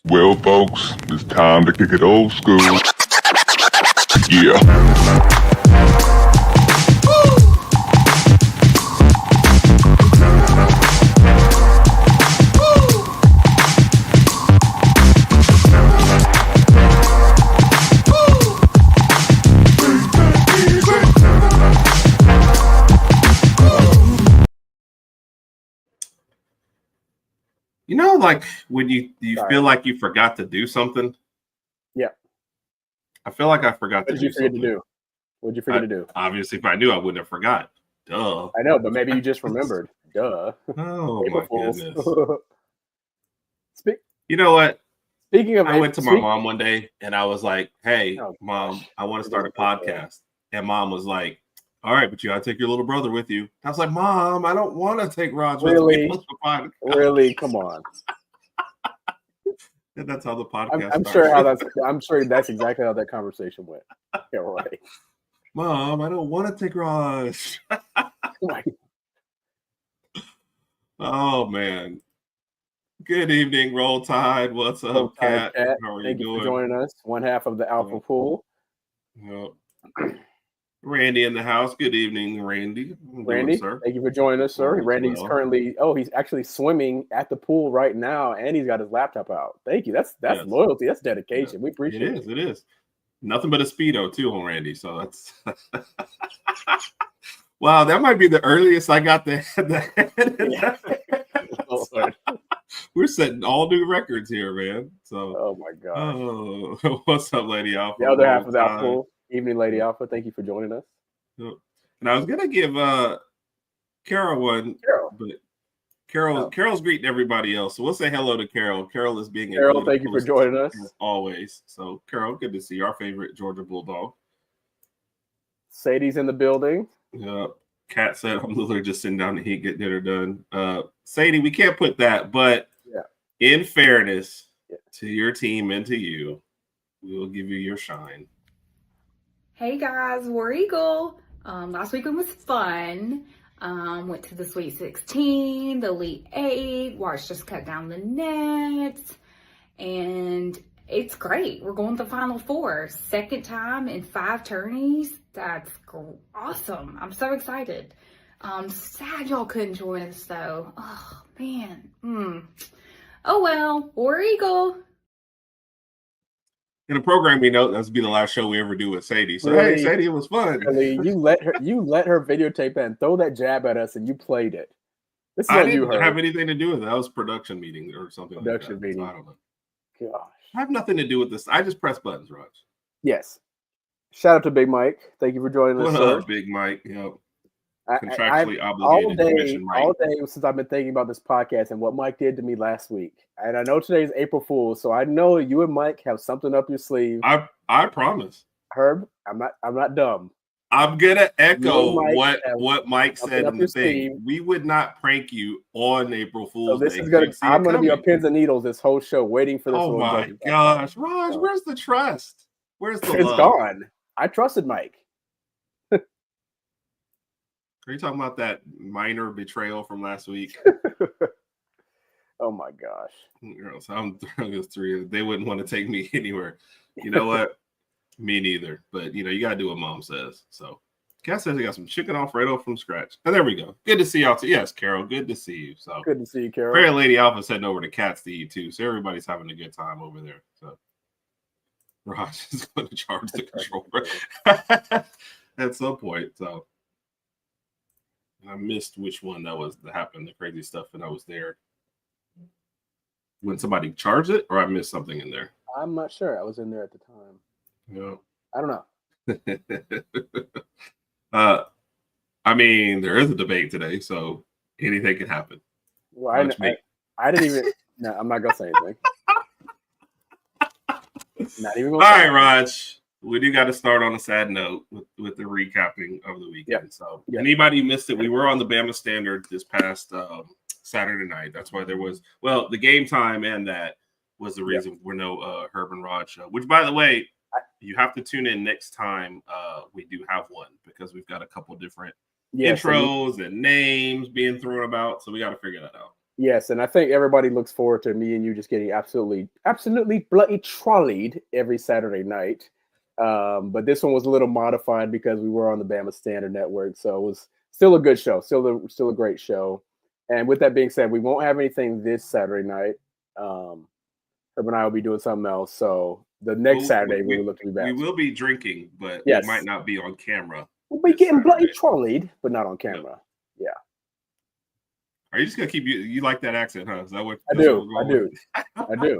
Well, folks, it's time to kick it old school. Yeah. You know, like when you feel like you forgot to do something? Yeah. I feel like I forgot What to did you do forget something. to do? What did you forget to do? Obviously, if I knew, I wouldn't have forgot. Duh. I know, but maybe you just remembered. Duh. Oh, April my Fools. goodness. You know what? Speaking of, I went to my mom one day and I was like, hey, Oh, Mom, gosh. I want to start a podcast. And Mom was like, all right, but you got to take your little brother with you. I was like, Mom, I don't want to take Raj with me. Really? Come on. And that's how the podcast I'm sure that's exactly how that conversation went. Yeah, right. Mom, I don't want to take Raj. Oh, man. Good evening, Roll Tide. What's up, Kat? How are Thank you doing? For joining us. One half of the Alpha Pool. Randy in the house. Good evening, Randy. Randy, sir? Thank you for joining us, sir. Randy's currently, he's actually swimming at the pool right now, and he's got his laptop out. Thank you. That's loyalty. That's dedication. We appreciate it. It is. Nothing but a Speedo, too, on Randy. So that's... Wow, that might be the earliest I got the We're setting all new records here, man. So, oh my god. Oh, what's up, Lady Alpha? The other half of the Alpha Pool. Evening, Lady Alpha. Thank you for joining us. And I was gonna give Carol one, but Carol's greeting everybody else. So we'll say hello to Carol. Carol is being Carol. Thank you for joining us as always. So Carol, good to see you. Our favorite Georgia Bulldog. Sadie's in the building. Yeah. Kat said, I'm literally just sitting down to eat, get dinner done. Sadie, we can't put that, but in fairness to your team and to you, we will give you your shine. Hey guys, War Eagle. Last weekend was fun. Went to the Sweet 16, the Elite 8, watched us cut down the nets, and it's great. We're going to the Final Four. Second time in 5 tourneys. That's awesome. I'm so excited. Sad y'all couldn't join us though. Oh man. Oh well, War Eagle. In a programming note, that's be the last show we ever do with Sadie. So really, hey, Sadie, it was fun. Really, you let her videotape that and throw that jab at us, and you played it. This is I didn't have anything to do with it. That was production meeting or something. Production meeting. So I don't know. Gosh, I have nothing to do with this. I just press buttons, Raj. Yes. Shout out to Big Mike. Thank you for joining us, sir. Big Mike. Yep. Contractually obligated. All day since I've been thinking about this podcast and what Mike did to me last week. And I know today's April Fool's, so I know you and Mike have something up your sleeve. I promise. Herb, I'm not dumb. I'm gonna echo what Mike said in the thing. We would not prank you on April Fool's Day. I'm gonna be on pins and needles this whole show waiting for this. Oh my gosh, Raj, where's the trust? Where's the love? It's gone. I trusted Mike. Are you talking about that minor betrayal from last week? Oh my gosh. Girls, I'm throwing this three. They wouldn't want to take me anywhere. You know what? Me neither. But you gotta do what Mom says. So Kat says he got some chicken Alfredo from scratch. And there we go. Good to see y'all too. Yes, Carol, good to see you. So good to see you, Carol. Fair Lady Alpha's heading over to Kat's to eat too. So everybody's having a good time over there. So Raj is going to charge the controller at some point. So I missed which one that happened, the crazy stuff, and I was there when somebody charged it, or I missed something in there. I'm not sure. I was in there at the time. No, I don't know. I mean, there is a debate today, so anything can happen. Well, I didn't even. No, I'm not gonna say anything. Not even. All right, Raj. We do got to start on a sad note with the recapping of the weekend. Yep. So anybody missed it, we were on the Bama Standard this past Saturday night. That's why there was the game time, and that was the reason we're no Herb and Raj show. Which, by the way, you have to tune in next time. We do have one because we've got a couple different intros and names being thrown about, so we got to figure that out. Yes, and I think everybody looks forward to me and you just getting absolutely bloody trolleyed every Saturday night. But this one was a little modified because we were on the Bama Standard Network, so it was still a good show, still a great show. And with that being said, we won't have anything this Saturday night. Herb and I will be doing something else. So the next Saturday we will look to be back. We will be drinking, but we might not be on camera. We'll be getting bloody trolleyed, but not on camera. Yeah. Are you just gonna keep you like that accent, huh? Is that what I do? I do.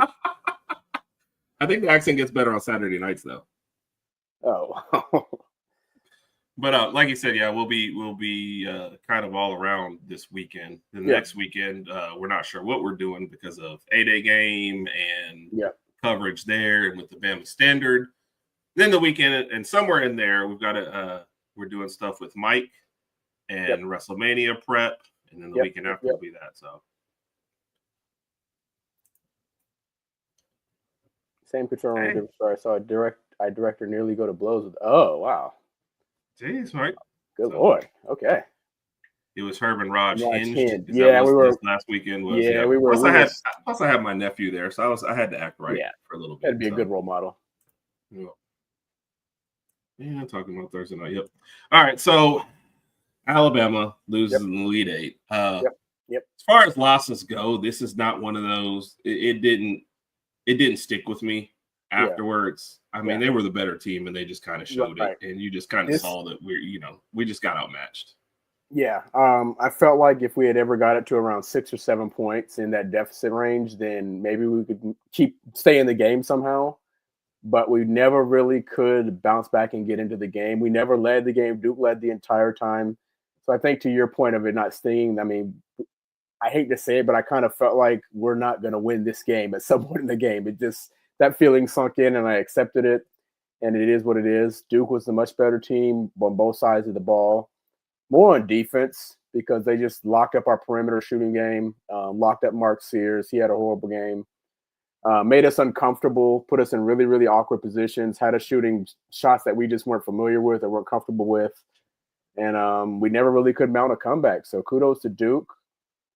I think the accent gets better on Saturday nights, though. Oh. But like you said, yeah, we'll be kind of all around this weekend. The next weekend, we're not sure what we're doing because of A-Day game and coverage there, and with the Bama Standard. Then the weekend, and somewhere in there, we've got we're doing stuff with Mike and WrestleMania prep, and then the weekend after will be that. So same control. Sorry, I saw a director nearly go to blows with. Oh wow. Jeez, Mike. Good Lord. Okay. It was Herb and Rodg hinged. Yeah, we were last weekend. Was we were. Plus, I had my nephew there, so I had to act right for a little bit. That'd be a good role model. Yeah, I'm talking about Thursday night. Yep. All right, so Alabama loses in the Elite Eight. As far as losses go, this is not one of those. It didn't stick with me afterwards. I mean, they were the better team, and they just kind of showed it, and you just kind of saw that we just got outmatched. Yeah, I felt like if we had ever got it to around 6 or 7 points in that deficit range, then maybe we could stay in the game somehow. But we never really could bounce back and get into the game. We never led the game. Duke led the entire time. So I think to your point of it not stinging, I mean, I hate to say it, but I kind of felt like we're not going to win this game at some point in the game. It just – that feeling sunk in, and I accepted it, and it is what it is. Duke was the much better team on both sides of the ball, more on defense because they just locked up our perimeter shooting game, locked up Mark Sears. He had a horrible game, made us uncomfortable, put us in really, really awkward positions, had us shooting shots that we just weren't familiar with or weren't comfortable with, and we never really could mount a comeback. So kudos to Duke.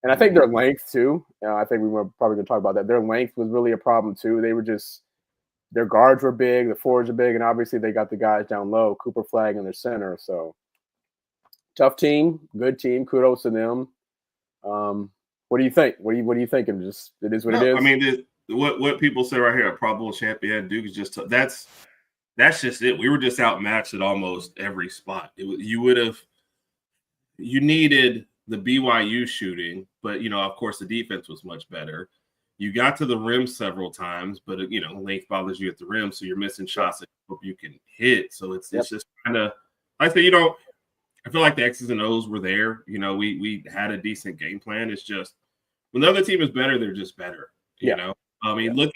And I think their length, too. I think we were probably going to talk about that. Their length was really a problem, too. They were just – their guards were big, the forwards are big, and obviously they got the guys down low, Cooper Flagg in their center. So, tough team, good team. Kudos to them. What do you think? What are you thinking? Just it is what it is? I mean, what people say right here, a Pro Bowl champion, Duke is just – that's just it. We were just outmatched at almost every spot. You needed – the BYU shooting, but of course the defense was much better. You got to the rim several times, but length bothers you at the rim, so you're missing shots that you can hit. So it's just kind of, I say, I feel like the X's and O's were there. We had a decent game plan. It's just when the other team is better, they're just better. You know, I mean, look,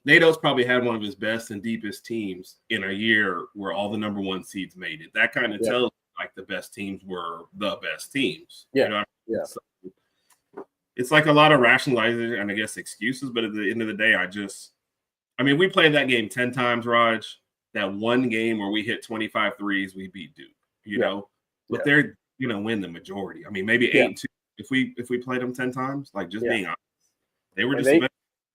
Nate Oats probably had one of his best and deepest teams in a year where all the number one seeds made it. That kind of tells like the best teams were the best teams. So it's like a lot of rationalizing and I guess excuses, but at the end of the day, we played that game 10 times, Raj. That one game where we hit 25 threes, we beat Duke, but they're win the majority. I mean, maybe 8-2 if we played them 10 times, like just being honest. They were just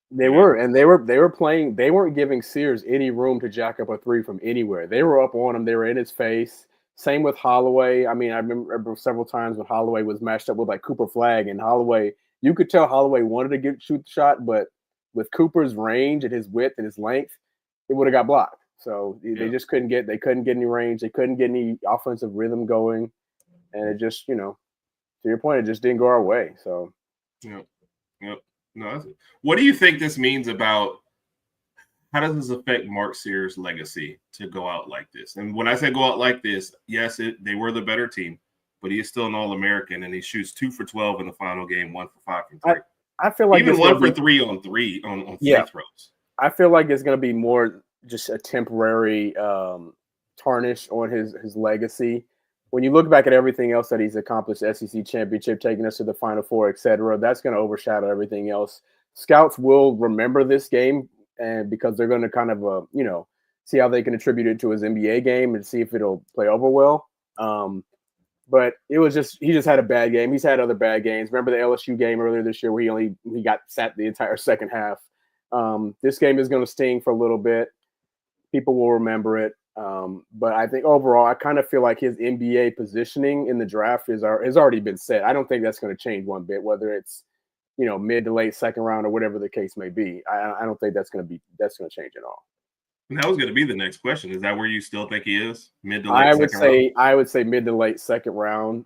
they were playing, they weren't giving Sears any room to jack up a three from anywhere. They were up on him, they were in his face. Same with Holloway. I mean, I remember several times when Holloway was matched up with like Cooper Flagg, and Holloway, you could tell Holloway wanted to shoot the shot, but with Cooper's range and his width and his length, it would have got blocked. So they just couldn't get any range. They couldn't get any offensive rhythm going. And it just, to your point, it just didn't go our way. So, No, what do you think this means about how does this affect Mark Sears' legacy to go out like this? And when I say go out like this, yes, they were the better team, but he is still an All-American, and he shoots 2 for 12 in the final game, 1 for 5 from 3. I feel like even 1 for 3 on free throws. I feel like it's going to be more just a temporary tarnish on his legacy. When you look back at everything else that he's accomplished, SEC championship, taking us to the Final Four, et cetera, that's going to overshadow everything else. Scouts will remember this game, and because they're going to kind of, see how they can attribute it to his NBA game and see if it'll play over well. But it was he just had a bad game. He's had other bad games. Remember the LSU game earlier this year where he got sat the entire second half. This game is going to sting for a little bit. People will remember it. But I think overall, I kind of feel like his NBA positioning in the draft has already been set. I don't think that's going to change one bit, whether it's mid to late second round or whatever the case may be. I don't think that's going to change at all. And that was going to be the next question. Is that where you still think he is? Mid to late second round? I would say mid to late second round.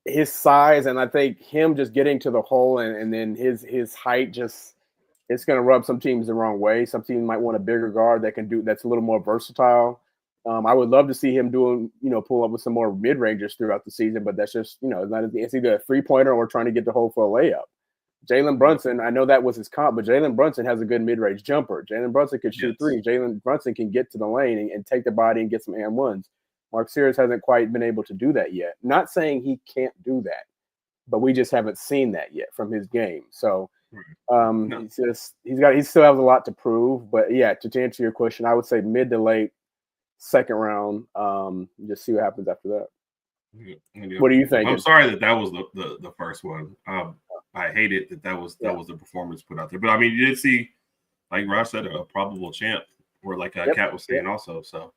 His size and I think him just getting to the hole and then his height it's going to rub some teams the wrong way. Some teams might want a bigger guard that's a little more versatile. I would love to see him pull up with some more mid-rangers throughout the season, but that's just, it's either a three-pointer or trying to get the hole for a layup. Jalen Brunson, I know that was his comp, but Jalen Brunson has a good mid-range jumper. Jalen Brunson could shoot three. Jalen Brunson can get to the lane and take the body and get some and ones. Mark Sears hasn't quite been able to do that yet. Not saying he can't do that, but we just haven't seen that yet from his game. So he still has a lot to prove. But yeah, to answer your question, I would say mid to late second round. Just see what happens after that. Yeah. What do you think? I'm sorry that was the first one. I hated that was the performance put out there. But I mean, you did see, like Ross said, a probable champ, or like Kat was saying also. So,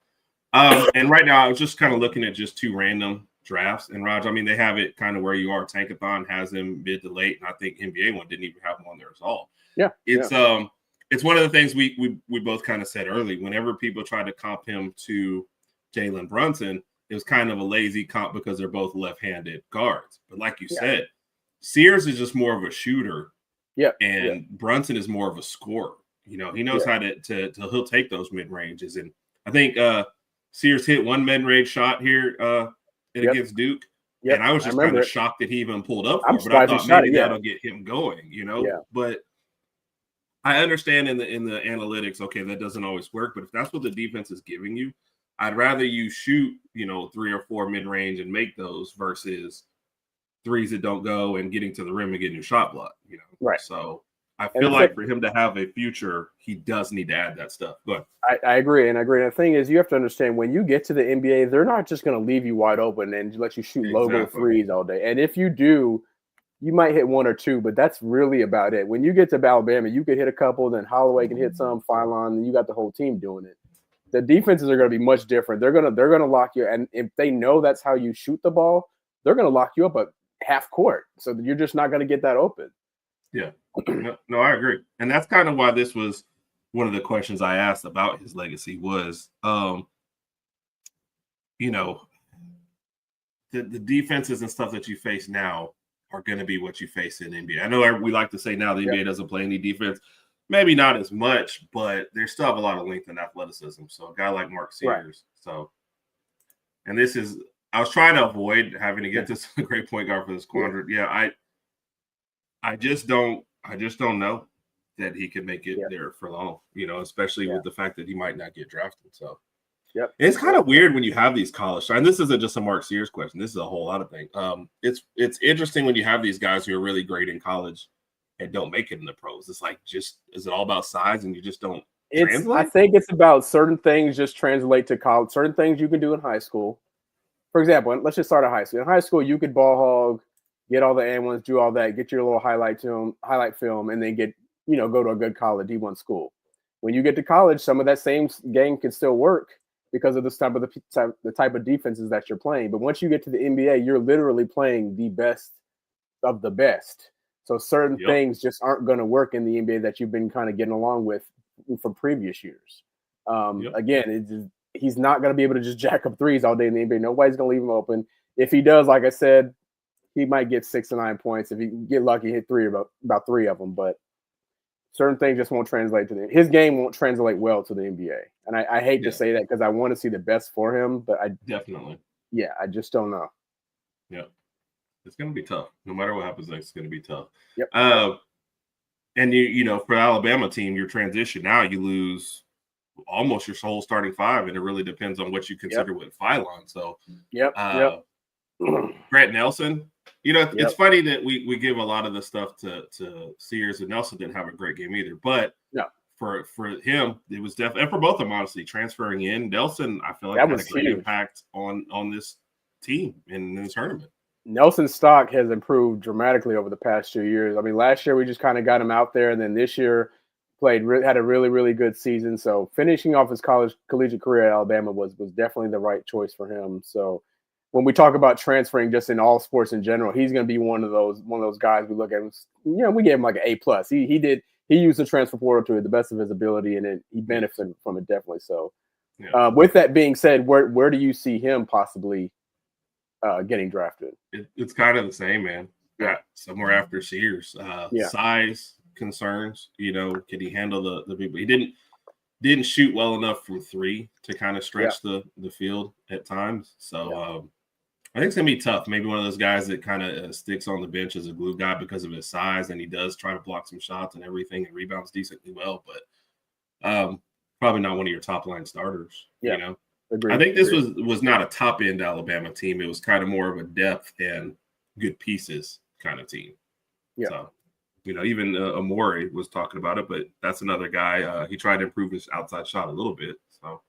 and right now I was just kind of looking at just two random drafts. And Raj, I mean, they have it kind of where you are. Tankathon has him mid to late, and I think NBA one didn't even have him on there at all. Yeah, it's one of the things we both kind of said early. Whenever people try to comp him to Jalen Brunson, it was kind of a lazy comp because they're both left-handed guards. But like you said, Sears is just more of a shooter. Yeah. And Brunson is more of a scorer. He knows how to he'll take those mid-ranges. And I think Sears hit one mid-range shot here against Duke. Yep. And I was just kind of shocked that he even pulled up for it. But I thought maybe that'll get him going, Yeah. But I understand in the analytics, okay, that doesn't always work. But if that's what the defense is giving you, I'd rather you shoot, 3 or 4 mid-range and make those versus threes that don't go and getting to the rim and getting your shot blocked, Right. So I feel like for him to have a future, he does need to add that stuff. Go ahead. I agree. And the thing is, you have to understand when you get to the NBA, they're not just going to leave you wide open and let you shoot logo threes all day. And if you do, you might hit one or two, but that's really about it. When you get to Alabama, you could hit a couple, then Holloway can hit some, Phylon, and you got the whole team doing it. The defenses are going to be much different. They're going to lock you, and if they know that's how you shoot the ball, they're going to lock you up at half court. So you're just not going to get that open. Yeah, no, I agree, and that's kind of why this was one of the questions I asked about his legacy was, the defenses and stuff that you face now are going to be what you face in NBA. I know we like to say now the NBA doesn't play any defense. Maybe not as much, but they still have a lot of length and athleticism. So a guy like Mark Sears. Right. So, and I was trying to avoid having to get this great point guard for this quadrant. Yeah, I just don't know that he can make it there for long, especially with the fact that he might not get drafted. So, it's kind of weird when you have these college, and this isn't just a Mark Sears question. This is a whole lot of things. It's interesting when you have these guys who are really great in college and don't make it in the pros. It's like, is it all about size and you just don't translate? I think it's about certain things just translate to college. Certain things you can do in high school. For example, let's just start at high school. In high school, you could ball hog, get all the and ones, do all that, get your little highlight film, and then go to a good college D1 school. When you get to college, some of that same game can still work because of the type of defenses that you're playing. But once you get to the NBA, you're literally playing the best of the best. So certain things just aren't going to work in the NBA that you've been kind of getting along with from previous years. Again, he's not going to be able to just jack up threes all day in the NBA. Nobody's going to leave him open. If he does, like I said, he might get 6 to 9 points. If he can get lucky, hit about 3 of them. But certain things just won't translate to his game won't translate well to the NBA. And I hate to say that because I want to see the best for him, but I just don't know. Yeah. It's going to be tough. No matter what happens next, it's going to be tough. Yep. And for the Alabama team, your transition now, you lose almost your whole starting 5, and it really depends on what you consider with Phylon. So, Grant Nelson. It's funny that we give a lot of the stuff to Sears, and Nelson didn't have a great game either. But for him, it was definitely, and for both of them, honestly, transferring in Nelson, I feel like had a great impact on this team in the tournament. Nelson's stock has improved dramatically over the past 2 years. I mean, last year we just kind of got him out there, and then this year had a really, really good season. So finishing off his collegiate career at Alabama was definitely the right choice for him. So when we talk about transferring just in all sports in general, he's going to be one of those guys we look at. We gave him like an A+. He used the transfer portal to the best of his ability, and he benefited from it definitely. So with that being said, where do you see him possibly getting drafted? It's kind of the same, man. Yeah, somewhere after Sears. Size concerns, could he handle the people? He didn't shoot well enough from three to kind of stretch the field at times. So I think it's gonna be tough. Maybe one of those guys that kind of sticks on the bench as a glue guy because of his size, and he does try to block some shots and everything and rebounds decently well, but probably not one of your top line starters. Agreed. I think this was not a top end Alabama team. It was kind of more of a depth and good pieces kind of team. So, even Amore was talking about it, but that's another guy. He tried to improve his outside shot a little bit. So,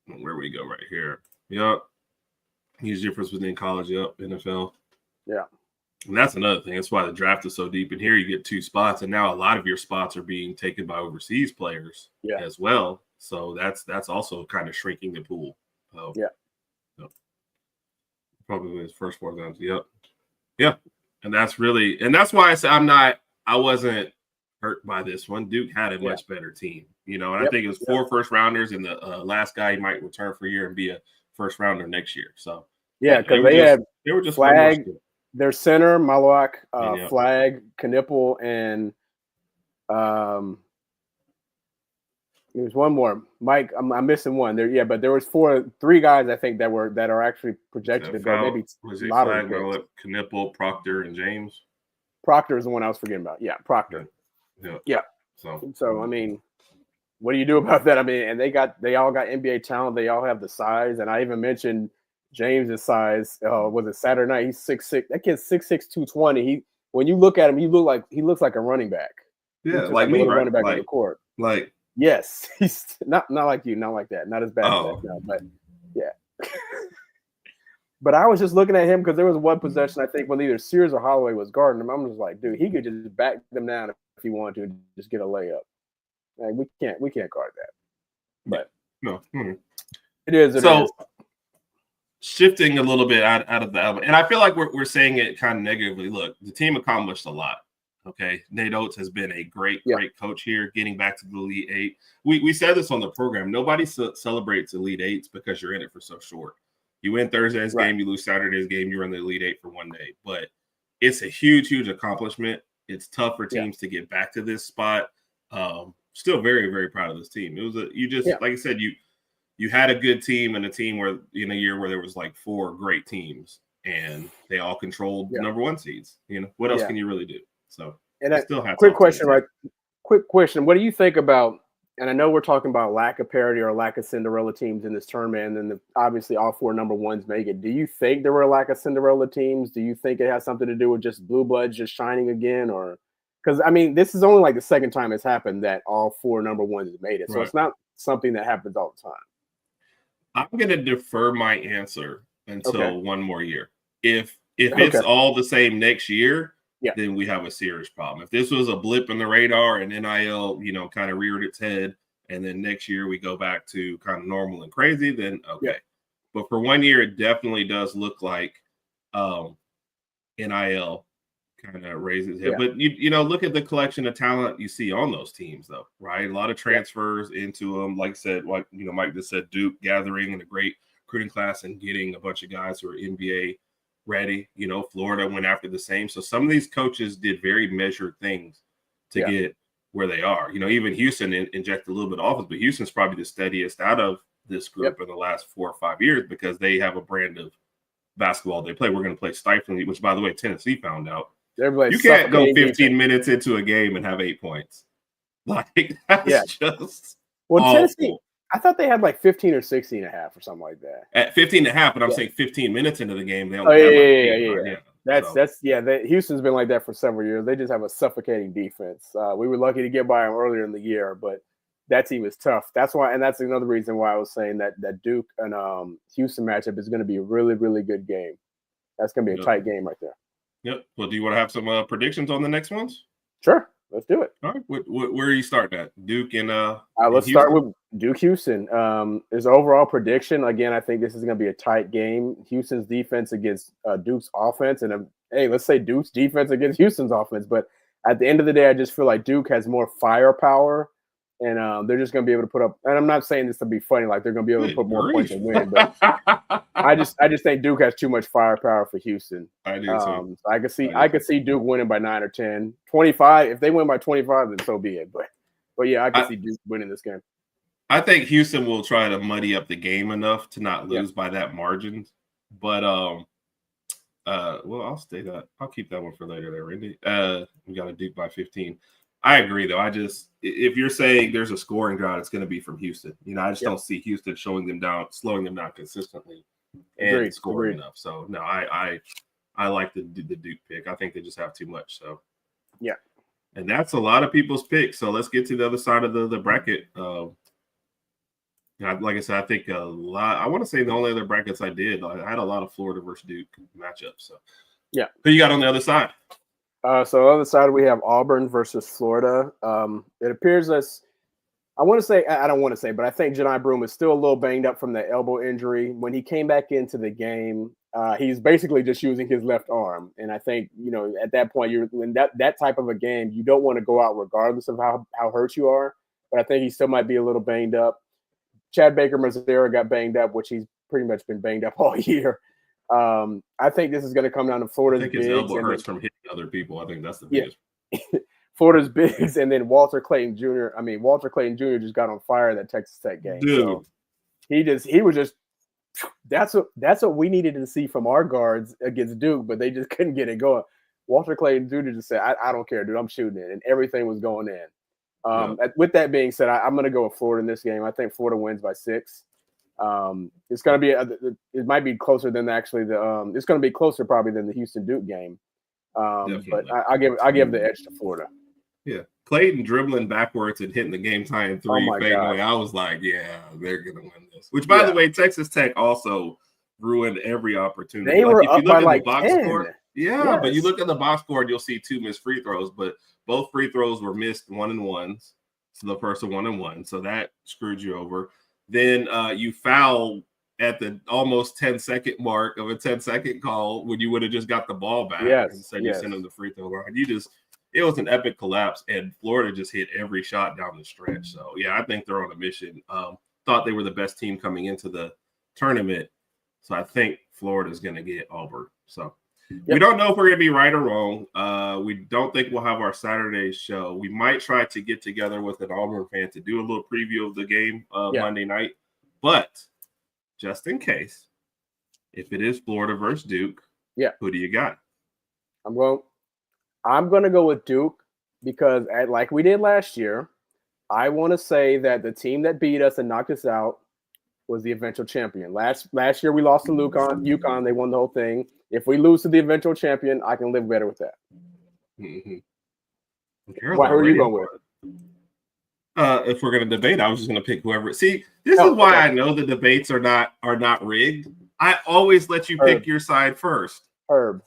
where we go right here. Yep. Huge difference between college, NFL. Yeah. And that's another thing. That's why the draft is so deep. And here you get 2 spots, and now a lot of your spots are being taken by overseas players as well. So that's also kind of shrinking the pool. Probably his first 4 times. Yep. And that's why I said I wasn't hurt by this one. Duke had a much better team, and I think it was 4 first rounders, and the last guy might return for a year and be a first rounder next year. So because they were just Flag, their center, Malak, Flag, Knipple, and there's one more, Mike. I'm missing one there. But there was 3 guys I think that are actually projected to go maybe Flag, Knipple, Proctor, and James. Proctor is the one I was forgetting about. Yeah, Proctor. Yeah. So I mean, what do you do about that? I mean, and they all got NBA talent. They all have the size, and I even mentioned James's size. Was it Saturday night? He's 6'6". That kid's 6'6", 220. When you look at him, he looks like a running back. Yeah, like me, running back on the court. Like. Yes, he's not like you, not like that, not as bad as that, no, but yeah. But I was just looking at him because there was one possession I think when either Sears or Holloway was guarding him. I'm just like, dude, he could just back them down if he wanted to and just get a layup. Like we can't guard that. But no, it is. So shifting a little bit out of the element, and I feel like we're saying it kind of negatively. Look, the team accomplished a lot. Okay, Nate Oats has been a great coach here, getting back to the Elite Eight. We said this on the program. Nobody celebrates Elite Eights because you're in it for so short. You win Thursday's game, you lose Saturday's game, you're in the Elite Eight for one day. But it's a huge, huge accomplishment. It's tough for teams to get back to this spot. Still very, very proud of this team. It was like I said, you had a good team and a team where in a year where there was like 4 great teams and they all controlled the number 1 seeds. What else can you really do? So, and quick question. What do you think about? And I know we're talking about lack of parity or lack of Cinderella teams in this tournament, and then obviously all 4 number 1s make it. Do you think there were a lack of Cinderella teams? Do you think it has something to do with just blue bloods just shining again, or because I mean this is only like the second time it's happened that all 4 number 1s have made it, so it's not something that happens all the time. I'm going to defer my answer until one more year. If it's all the same next year. Then we have a serious problem. If this was a blip in the radar and NIL, kind of reared its head, and then next year we go back to kind of normal and crazy, then okay. Yeah. But for 1 year, it definitely does look like NIL kind of raises it. Yeah. But look at the collection of talent you see on those teams, though, right? A lot of transfers into them. Like I said, Mike just said, Duke gathering in a great recruiting class and getting a bunch of guys who are NBA ready. Florida went after the same. So some of these coaches did very measured things to get where they are. Even Houston injected a little bit of offense, but Houston's probably the steadiest out of this group in the last 4 or 5 years because they have a brand of basketball they play. We're going to play stiflingly, which, by the way, Tennessee found out. You can't go 15 minutes into a game and have 8 points. Like, that's just awful. Tennessee, I thought they had like 15 or 16 and a half or something like that. At 15 and a half, but I'm saying 15 minutes into the game. They only Houston's been like that for several years. They just have a suffocating defense. We were lucky to get by them earlier in the year, but that team is tough. That's why, and that's another reason why I was saying that Duke and Houston matchup is going to be a really, really good game. That's going to be a tight game right there. Yep. Well, do you want to have some predictions on the next ones? Sure. Let's do it. All right. Where are you starting at? Duke and let's start with Duke Houston. His overall prediction, again, I think this is going to be a tight game. Houston's defense against Duke's offense, and hey, let's say Duke's defense against Houston's offense. But at the end of the day, I just feel like Duke has more firepower, and they're just going to be able to put up. And I'm not saying this to be funny, like they're going to be able to put more points and win. But I just think Duke has too much firepower for Houston. I do too. So I could see Duke winning by 9 or 10, 25. If they win by 25, then so be it. But yeah, I can see Duke winning this game. I think Houston will try to muddy up the game enough to not lose by that margin. But well, I'll stay that. I'll keep that one for later there, Randy. We got a Duke by 15. I agree, though. If you're saying there's a scoring drought, it's going to be from Houston. I just don't see Houston slowing them down consistently and scoring enough. So no, I like the Duke pick. I think they just have too much. So yeah, and that's a lot of people's picks. So let's get to the other side of the bracket. Like I said, I think a lot. I want to say the only other brackets I did, I had a lot of Florida versus Duke matchups. So yeah, who you got on the other side? So on the other side, we have Auburn versus Florida. It appears I don't want to say, but I think Janai Broome is still a little banged up from the elbow injury. When he came back into the game, he's basically just using his left arm. And I think, at that point, in that type of a game, you don't want to go out regardless of how hurt you are. But I think he still might be a little banged up. Chad Baker-Mazara got banged up, which he's pretty much been banged up all year. I think this is going to come down to Florida's bigs. I think his elbow hurts from hitting other people. I think that's the biggest. Florida's bigs, and then Walter Clayton Jr. Walter Clayton Jr. just got on fire in that Texas Tech game. Dude. So he was just that's what we needed to see from our guards against Duke, but they just couldn't get it going. Walter Clayton Jr. just said, I don't care, dude. I'm shooting it, and everything was going in. With that being said, I'm going to go with Florida in this game. I think Florida wins by 6. It's going to be it might be closer than actually it's going to be closer probably than the Houston Duke game. But I give the edge to Florida. Yeah, Clayton dribbling backwards and hitting the game tying 3 fadeaway. I was like, yeah, they're going to win this. Which, by the way, Texas Tech also ruined every opportunity. They were up by like 10. Score, but you look at the box score and you'll see 2 missed free throws, but both free throws were missed 1-and-1s. So the first 1-and-1. So that screwed you over. Then you foul at the almost 10-second mark of a 10-second call when you would have just got the ball back. Instead you send them the free throw line. It was an epic collapse, and Florida just hit every shot down the stretch. So, yeah, I think they're on a mission. Thought they were the best team coming into the tournament. So I think Florida's going to get Auburn. So we don't know if we're going to be right or wrong. We don't think we'll have our Saturday show. We might try to get together with an Auburn fan to do a little preview of the game Monday night. But just in case, if it is Florida versus Duke, who do you got? I'm going to go with Duke because, like we did last year, I want to say that the team that beat us and knocked us out was the eventual champion. Last year we lost to UConn. They won the whole thing. If we lose to the eventual champion, I can live better with that. Mm-hmm. Who are you going with? If we're going to debate, I was just going to pick whoever. See, this is why I know the debates are not rigged. I always let you pick your side first. Herb.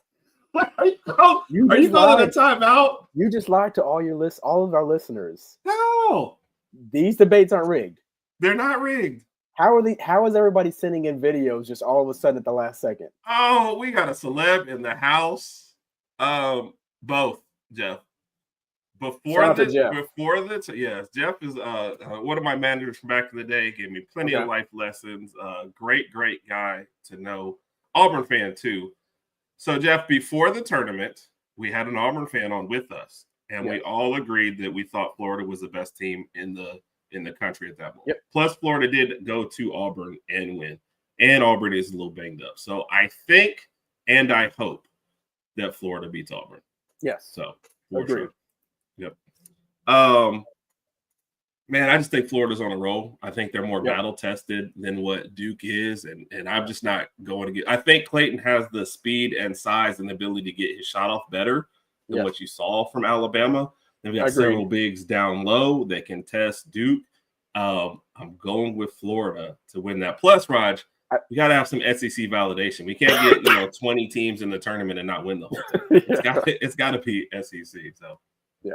Are you calling a timeout? You just lied to all of our listeners. No. These debates aren't rigged. They're not rigged. How is everybody sending in videos just all of a sudden at the last second? Oh, we got a celeb in the house. Both, Jeff. Jeff is one of my managers from back in the day. Gave me plenty of life lessons. Great guy to know. Auburn fan too. So Jeff, before the tournament, we had an Auburn fan on with us, and we all agreed that we thought Florida was the best team in the country at that moment. Plus, Florida did go to Auburn and win, and Auburn is a little banged up. So I think and I hope that Florida beats Auburn. Yes. So agreed. Yep. Man, I just think Florida's on a roll. I think they're more battle tested than what Duke is, and I'm just not going to get. I think Clayton has the speed and size and the ability to get his shot off better than what you saw from Alabama. They've got several bigs down low that can test Duke. I'm going with Florida to win that. Plus, Raj, we got to have some SEC validation. We can't get 20 teams in the tournament and not win the whole thing. It's got to be SEC. So, yeah.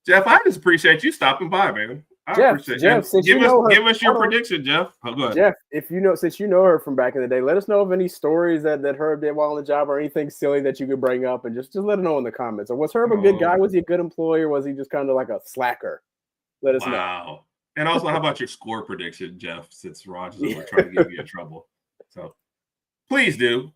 Jeff, I just appreciate you stopping by, man. Jeff, give us your prediction, Jeff. Oh, go ahead. Jeff, since you know her from back in the day, let us know of any stories that Herb did while on the job or anything silly that you could bring up, and just let us know in the comments. Or was Herb a good guy? Was he a good employee, or was he just kind of like a slacker? Let us know. Wow. And also, how about your score prediction, Jeff? Since Roger's over trying to give you in trouble, so please do.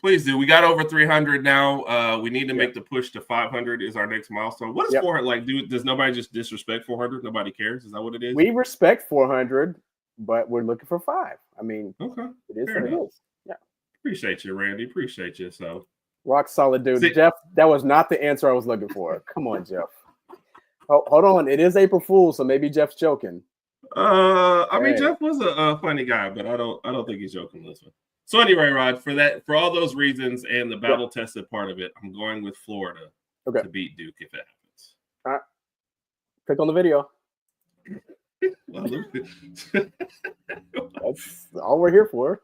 We got over 300 now. We need to make the push to 500 is our next milestone. What is 400 like? Does nobody just disrespect 400? Nobody cares? Is that what it is? We respect 400, but we're looking for 5. I mean, okay, it is what it is. Yeah. Appreciate you, Randy. Appreciate you. So rock solid, dude. Jeff, that was not the answer I was looking for. Come on, Jeff. Hold on. It is April Fool's, so maybe Jeff's joking. I mean, Jeff was a funny guy, but I don't think he's joking this one. So anyway, Rod, for all those reasons and the battle tested part of it, I'm going with Florida to beat Duke if it happens. All right. Click on the video. That's all we're here for.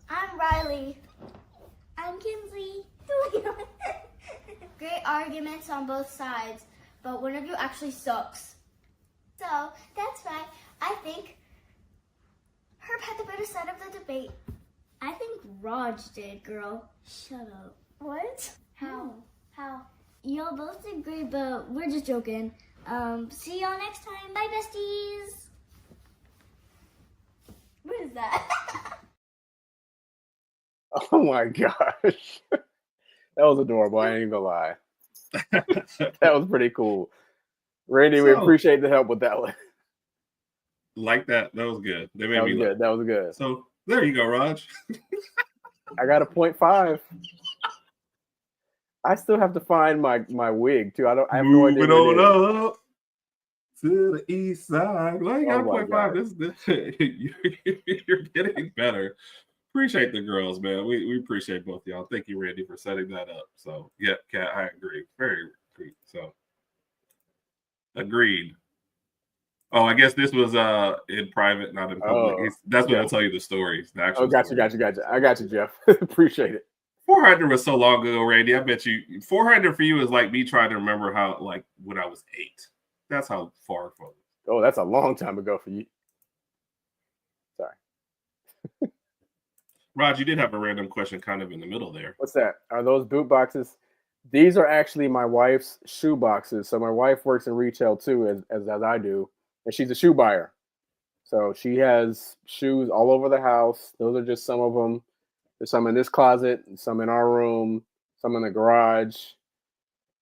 I'm Riley. I'm Kinsley. Great arguments on both sides, but one of you actually sucks. So that's why I think Herb had the better side of the debate. I think Raj did, girl. Shut up. What? How? Y'all both did great, but we're just joking. See y'all next time. Bye, besties. What is that? Oh my gosh. That was adorable. I ain't even gonna lie. That was pretty cool. Randy, we appreciate the help with that one. Like that. That was good. That was good. So there you go, Raj. I got a 0.5. I still have to find my wig too. I have no idea. Moving on up to the east side. Well, you got a 0.5. You're getting better. Appreciate the girls, man. We appreciate both of y'all. Thank you, Randy, for setting that up. So yeah, Kat, I agree. Very agreed. So agreed. Oh, I guess this was in private, not in public. That's when I'll tell you the stories. The actual gotcha. I got you, Jeff. Appreciate it. 400 was so long ago, Randy. I bet you 400 for you is like me trying to remember how, like, when I was 8. That's how far from. Oh, that's a long time ago for you. Sorry. Raj, you did have a random question kind of in the middle there. What's that? Are those boot boxes? These are actually my wife's shoe boxes. So my wife works in retail too, as I do. And she's a shoe buyer. So she has shoes all over the house. Those are just some of them. There's some in this closet, some in our room, some in the garage.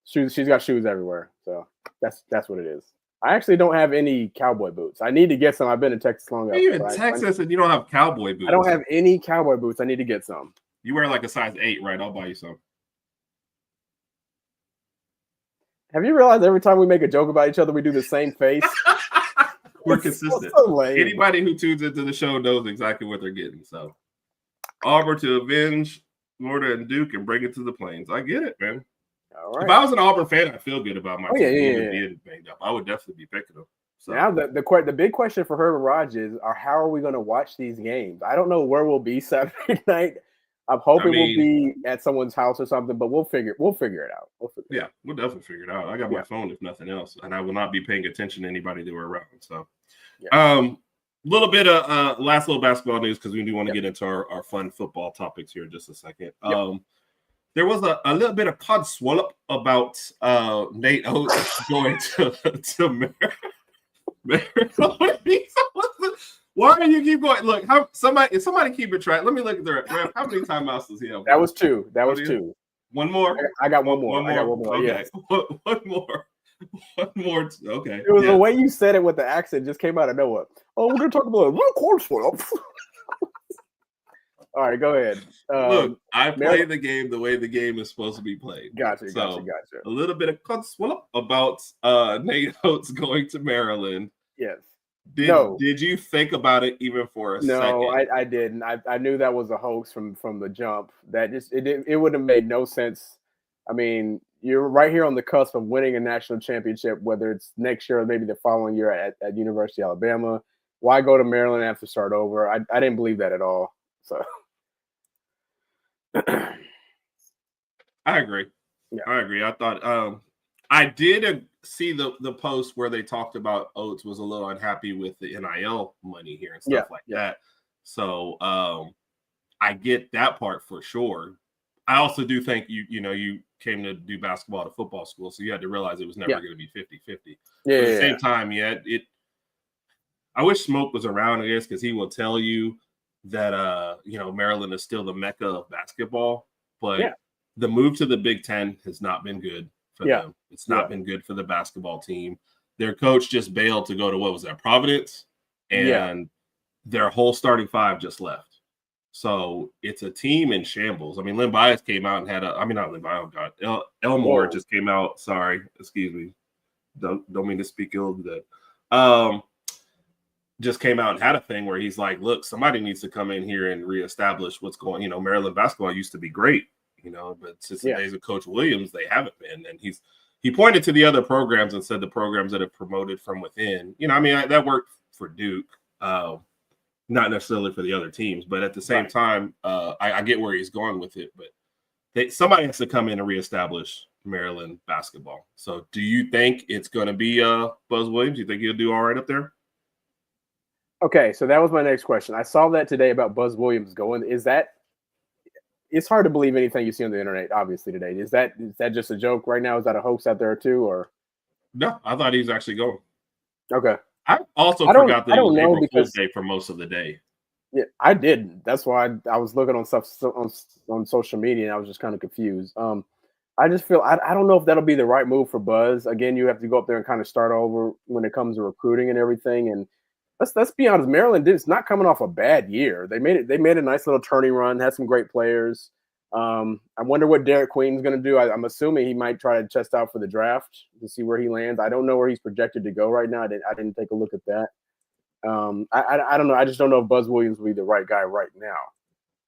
She's got shoes everywhere. So that's what it is. I actually don't have any cowboy boots. I need to get some. I've been in Texas long enough. You're in Texas and you don't have cowboy boots. I don't have any cowboy boots. I need to get some. You wear like a size 8, right? I'll buy you some. Have you realized every time we make a joke about each other, we do the same face? We're consistent. So Anybody who tunes into the show knows exactly what they're getting. So Auburn to avenge Florida and Duke and bring it to the Plains. I get it, man. All right. If I was an Auburn fan, I feel good about my team being banged up. I would definitely be picking them. So now the big question for Herb and Raj is, how are we going to watch these games? I don't know where we'll be Saturday night. I'm hoping we'll be at someone's house or something, but we'll figure it out. We'll definitely figure it out. I got my phone, if nothing else, and I will not be paying attention to anybody that we're around. So, little bit of last little basketball news because we do want to get into our fun football topics here in just a second. There was a little bit of cod swallow about Nate Oats going to Maryland. Why do you keep going? Look, somebody keep it track. Let me look at the ref. How many timeouts does he have? That was 2. That was 2. One more. I got one more. I got one more. Okay. Yes. One more. Okay. It was the way you said it with the accent just came out of nowhere. Oh, we're gonna talk about a little corn swallow. All right, go ahead. Look, I play the game the way the game is supposed to be played. Gotcha. A little bit of cod swallow about Nate Oats going to Maryland. Yes. Did you think about it even for a second? No, I didn't. I knew that was a hoax from the jump. That just it wouldn't have made no sense. I mean, you're right here on the cusp of winning a national championship, whether it's next year or maybe the following year at University of Alabama. Why go to Maryland and have to start over? I didn't believe that at all. So I agree. Yeah. I agree. I thought I did see the post where they talked about Oats was a little unhappy with the NIL money here and stuff that. So I get that part for sure. I also do think you came to do basketball at a football school, so you had to realize it was never going to be 50-50. Yeah. At the same time, I wish Smoke was around, I guess, because he will tell you that Maryland is still the mecca of basketball, but the move to the Big Ten has not been good for them. It's not been good for the basketball team. Their coach just bailed to go to, what was that, Providence? And their whole starting five just left. So it's a team in shambles. I mean, Lynn Bias came out and had not Lynn Bias, oh God. Elmore just came out. Sorry, excuse me. Don't mean to speak ill of that. Just came out and had a thing where he's like, look, somebody needs to come in here and reestablish what's going. Maryland basketball used to be great, but since the days of Coach Williams, they haven't been. And he pointed to the other programs and said the programs that have promoted from within. That worked for Duke, not necessarily for the other teams, but at the same time, I get where he's going with it. But somebody has to come in and reestablish Maryland basketball. So, do you think it's going to be Buzz Williams? You think he'll do all right up there? Okay, so that was my next question. I saw that today about Buzz Williams going. It's hard to believe anything you see on the internet, obviously, today. Is that just a joke right now? Is that a hoax out there too, or? No, I thought he was actually going. Okay. I also forgot that he was April Fool's Day for most of the day. Yeah, I didn't. That's why I was looking on stuff on social media, and I was just kind of confused. I just feel I don't know if that'll be the right move for Buzz. Again, you have to go up there and kind of start over when it comes to recruiting and everything. And let's be honest, Maryland is not coming off a bad year. They made a nice little turning run, had some great players. I wonder what Derek Queen's going to do. I'm assuming he might try to test out for the draft to see where he lands. I don't know where he's projected to go right now. I didn't take a look at that. I don't know. I just don't know if Buzz Williams will be the right guy right now.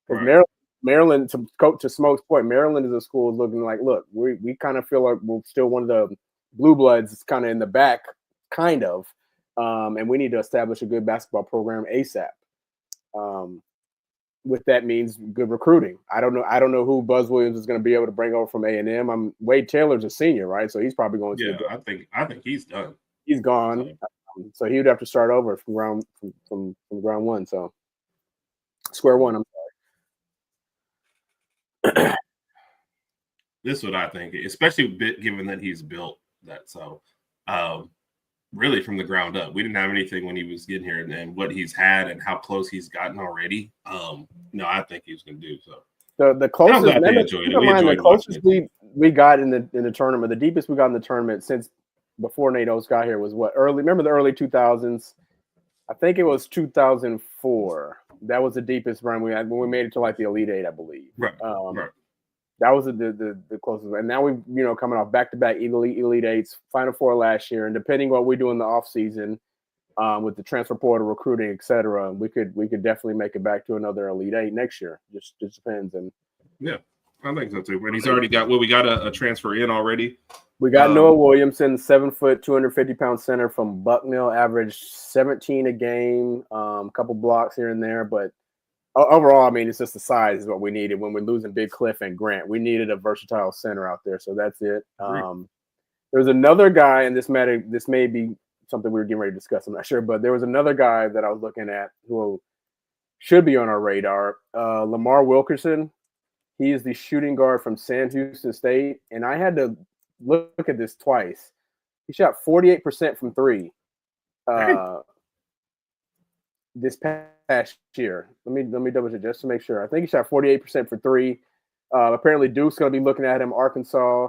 Right. Maryland, to Smoke's point, Maryland is a school looking like, look, we kind of feel like we're still one of the blue bloods kind of in the back, kind of. And we need to establish a good basketball program ASAP. With that means good recruiting. I don't know who Buzz Williams is going to be able to bring over from A&M. Wade Taylor's a senior, right? So he's probably going to. Yeah, I think he's done. He's gone. So he would have to start over from ground one. So square one. I'm sorry. This is what I think, especially given that he's built that. So really from the ground up, we didn't have anything when he was getting here, and what he's had and how close he's gotten already. No, I think he's going to do so. The closest, the closest we got in the tournament, the deepest we got in the tournament since before Nate Oats got here was remember the early 2000s? I think it was 2004. That was the deepest run we had when we made it to like the Elite Eight, I believe. Right. That was the closest. And now we've coming off back-to-back Elite Eights, Final Four last year, and depending what we do in the offseason with the transfer portal, recruiting, et cetera, we could definitely make it back to another Elite Eight next year. Just depends. And yeah, I think so too. And he's already got we got a transfer in already. We got Noah Williamson, 7 foot, 250-pound center from Bucknell, averaged 17 a game, a couple blocks here and there. But overall, I mean, it's just the size is what we needed when we're losing Big Cliff and Grant. We needed a versatile center out there, so that's it. There's another guy, and this may be something we were getting ready to discuss. I'm not sure, but there was another guy that I was looking at who should be on our radar, Lamar Wilkerson. He is the shooting guard from Sam Houston State, and I had to look at this twice. He shot 48% from three this past year. Let me double check just to make sure. I think he shot 48% for three. Apparently Duke's going to be looking at him. Arkansas,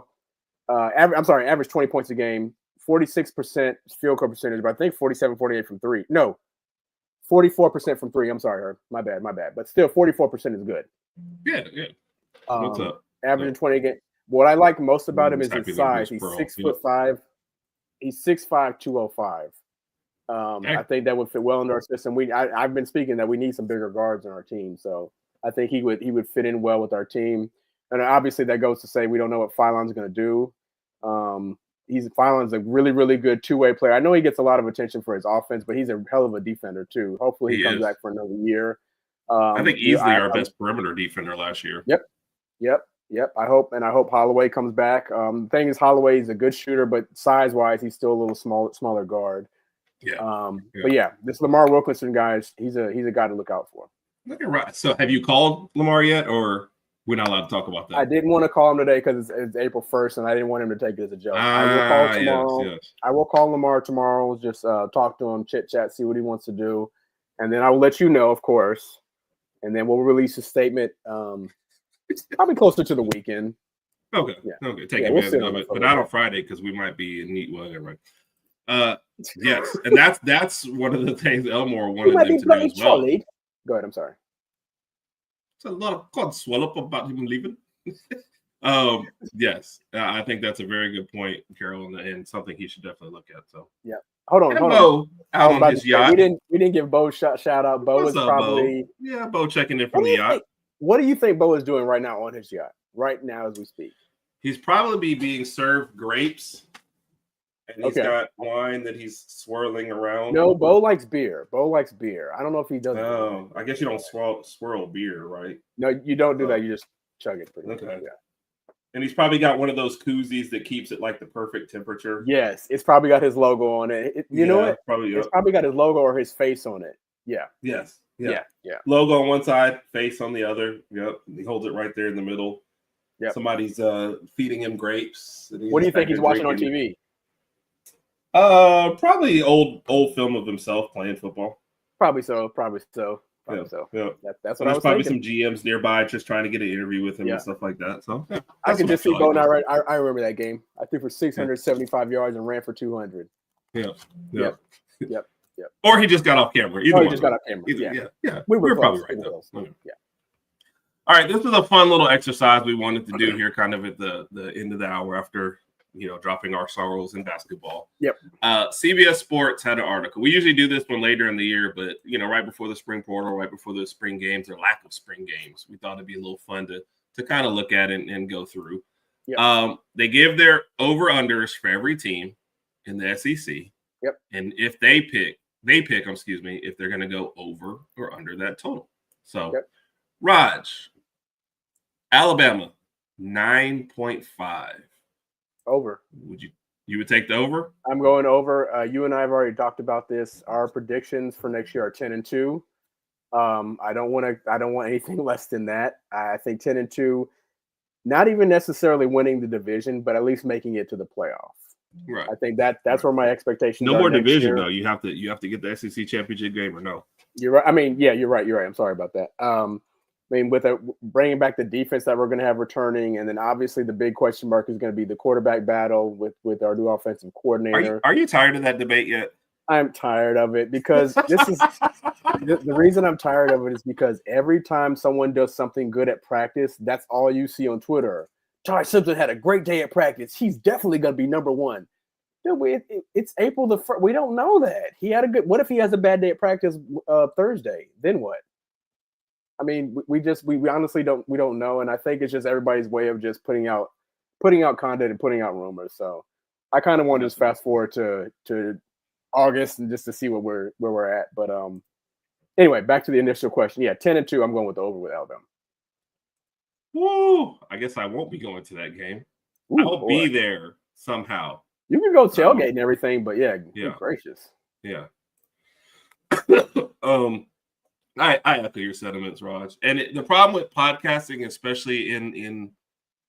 average 20 points a game, 46% field goal percentage, but I think 47, 48 from three. No, 44% from three. I'm sorry, Herb. My bad. But still, 44% is good. Yeah. What's up? Averaging 20 a game. What I like most about him is his size. He's 6'5". He's 6'5", 205. I think that would fit well into our system. I've been speaking that we need some bigger guards on our team, so I think he would fit in well with our team. And obviously that goes to say we don't know what Phylon's going to do. Phylon's a really, really good two-way player. I know he gets a lot of attention for his offense, but he's a hell of a defender too. Hopefully he comes back for another year. I think easily our best perimeter defender last year. Yep. I hope Holloway comes back. The thing is, Holloway is a good shooter, but size-wise, he's still a little smaller guard. Yeah. But yeah, this Lamar Wilkinson guy, he's a guy to look out for. Look at right. So have you called Lamar yet, or we're not allowed to talk about that? I didn't want to call him today because it's April 1st, and I didn't want him to take it as a joke. I will call tomorrow. Yes. I will call Lamar tomorrow. Just talk to him, chit chat, see what he wants to do, and then I will let you know, of course. And then we'll release a statement probably closer to the weekend. Okay. Yeah. Okay. Take advantage of it, but not on Friday because we might be in neat weather, right? Yes, and that's one of the things Elmore wanted them to do as well. Solid. Go ahead. I'm sorry. It's a lot of codswallop about him leaving. Yes, I think that's a very good point, Carol, and something he should definitely look at. So yeah. Hold on. Bo out on his yacht. We didn't give Bo shout out. Bo is probably Bo checking in from the yacht. What do you think Bo is doing right now on his yacht? Right now as we speak. He's probably being served grapes. And he's got wine that he's swirling around. No, Bo likes beer. I don't know if he does. Oh, I guess you don't swirl beer, right? No, you don't do that. You just chug it. Okay. Yeah. And he's probably got one of those koozies that keeps it like the perfect temperature. Yes, it's probably got his logo on it. You know what? It's probably got his logo or his face on it. Yeah. Yes. Yeah. Logo on one side, face on the other. Yep. He holds it right there in the middle. Yeah. Somebody's feeding him grapes. What do you think he's watching on TV? Probably old film of himself playing football. Probably so. Yeah. That's what I was probably thinking. some GMs nearby just trying to get an interview with him and stuff like that. So I can just see Bo now. Right, I remember that game. I threw for 675 yards and ran for 200. Yep. Or he just got off camera. He just got off camera. Yeah. We were probably right though. Yeah. All right, this was a fun little exercise we wanted to do here, kind of at the end of the hour after dropping our sorrows in basketball. Yep. CBS Sports had an article. We usually do this one later in the year, but right before the spring portal, right before the spring games or lack of spring games, we thought it'd be a little fun to kind of look at it and go through. Yep. They give their over-unders for every team in the SEC. Yep. And if they pick, if they're going to go over or under that total. So, Raj, Alabama, 9.5. Over. You would take the over? I'm going over. You and I have already talked about this. Our predictions for next year are 10-2. I don't want anything less than that. I think 10-2, not even necessarily winning the division, but at least making it to the playoff. Right. I think that's where my expectations are. No more division though. You have to get the SEC championship game or no. You're right. I mean, yeah, you're right. I'm sorry about that. With bringing back the defense that we're going to have returning, and then obviously the big question mark is going to be the quarterback battle with our new offensive coordinator. Are you tired of that debate yet? I'm tired of it because this is the reason I'm tired of it is because every time someone does something good at practice, that's all you see on Twitter. Ty Simpson had a great day at practice. He's definitely going to be number one. Dude, it's April the 1st. We don't know that. He had a good. What if he has a bad day at practice Thursday? Then what? I mean, we honestly don't know, and I think it's just everybody's way of just putting out content and putting out rumors. So I kind of want to just fast forward to August and just to see where we're at. But anyway, back to the initial question. Yeah, 10-2. I'm going with the over with Alabama. Woo! I guess I won't be going to that game. I'll be there somehow. You can go tailgate and everything, but good gracious. Yeah. I echo your sentiments, Raj. And the problem with podcasting, especially in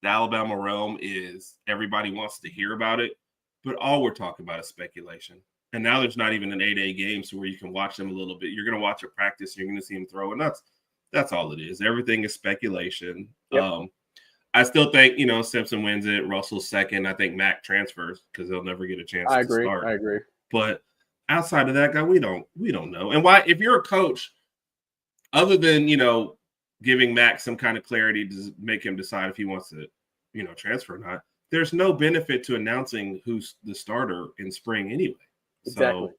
the Alabama realm, is everybody wants to hear about it, but all we're talking about is speculation. And now there's not even an 8A game, so where you can watch them a little bit. You're going to watch a practice, and you're going to see them throw, and that's all it is. Everything is speculation. Yep. I still think, Simpson wins it. Russell's second. I think Mac transfers because they'll never get a chance to start. I agree. But outside of that guy, we don't know. And why, if you're a coach, other than, giving Mac some kind of clarity to make him decide if he wants to, transfer or not, there's no benefit to announcing who's the starter in spring anyway. Exactly. So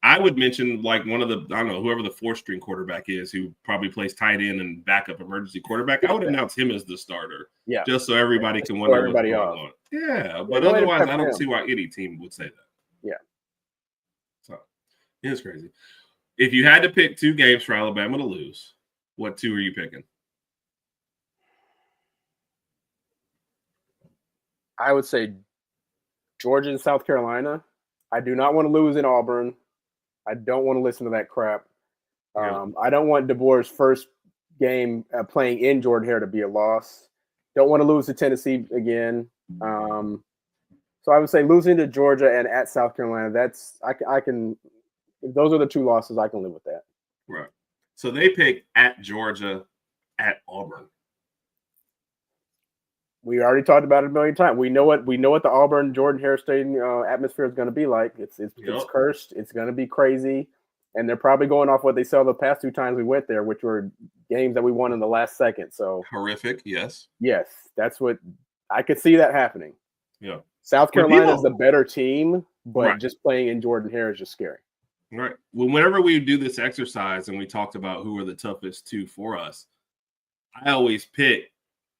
I would mention like one of the, I don't know, whoever the 4th-string quarterback is who probably plays tight end and backup emergency quarterback. I would announce him as the starter. Yeah. Just so everybody can wonder what's going on. Yeah, but otherwise, I don't see why any team would say that. Yeah. So it's crazy. If you had to pick 2 games for Alabama to lose, what 2 are you picking? I would say Georgia and South Carolina. I do not want to lose in Auburn. I don't want to listen to that crap. I don't want DeBoer's first game playing in Jordan-Hare to be a loss. Don't want to lose to Tennessee again. So I would say losing to Georgia and at South Carolina. That's I can. If those are the 2 losses, I can live with that. Right. So they pick at Georgia, at Auburn. We already talked about it a million times. We know what the Auburn Jordan-Hare Stadium atmosphere is going to be like. It's cursed. It's going to be crazy, and they're probably going off what they saw the past 2 times we went there, which were games that we won in the last second. So horrific. Yes, that's what I could see that happening. Yeah, South Carolina is the better team, but just playing in Jordan-Hare is just scary. Right. Well, whenever we do this exercise and we talked about who are the toughest 2 for us, I always pick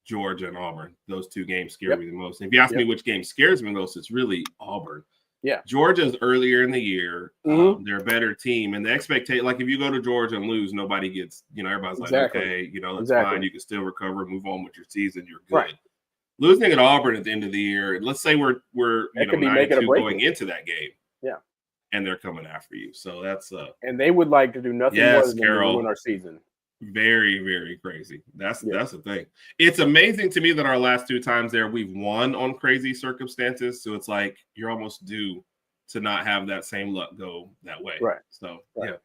Georgia and Auburn. Those 2 games scare me the most. If you ask me which game scares me the most, it's really Auburn. Yeah. Georgia's earlier in the year. They're a better team. And the expectation, like if you go to Georgia and lose, nobody gets, everybody's like, okay, that's fine. You can still recover, move on with your season. You're good. Right. Losing at Auburn at the end of the year, let's say we're 9-2 going into that game. Yeah. And they're coming after you. So that's and they would like to do nothing more than win our season. Very, very crazy. That's the thing. It's amazing to me that our last 2 times there we've won on crazy circumstances. So it's like you're almost due to not have that same luck go that way. Right. So yeah.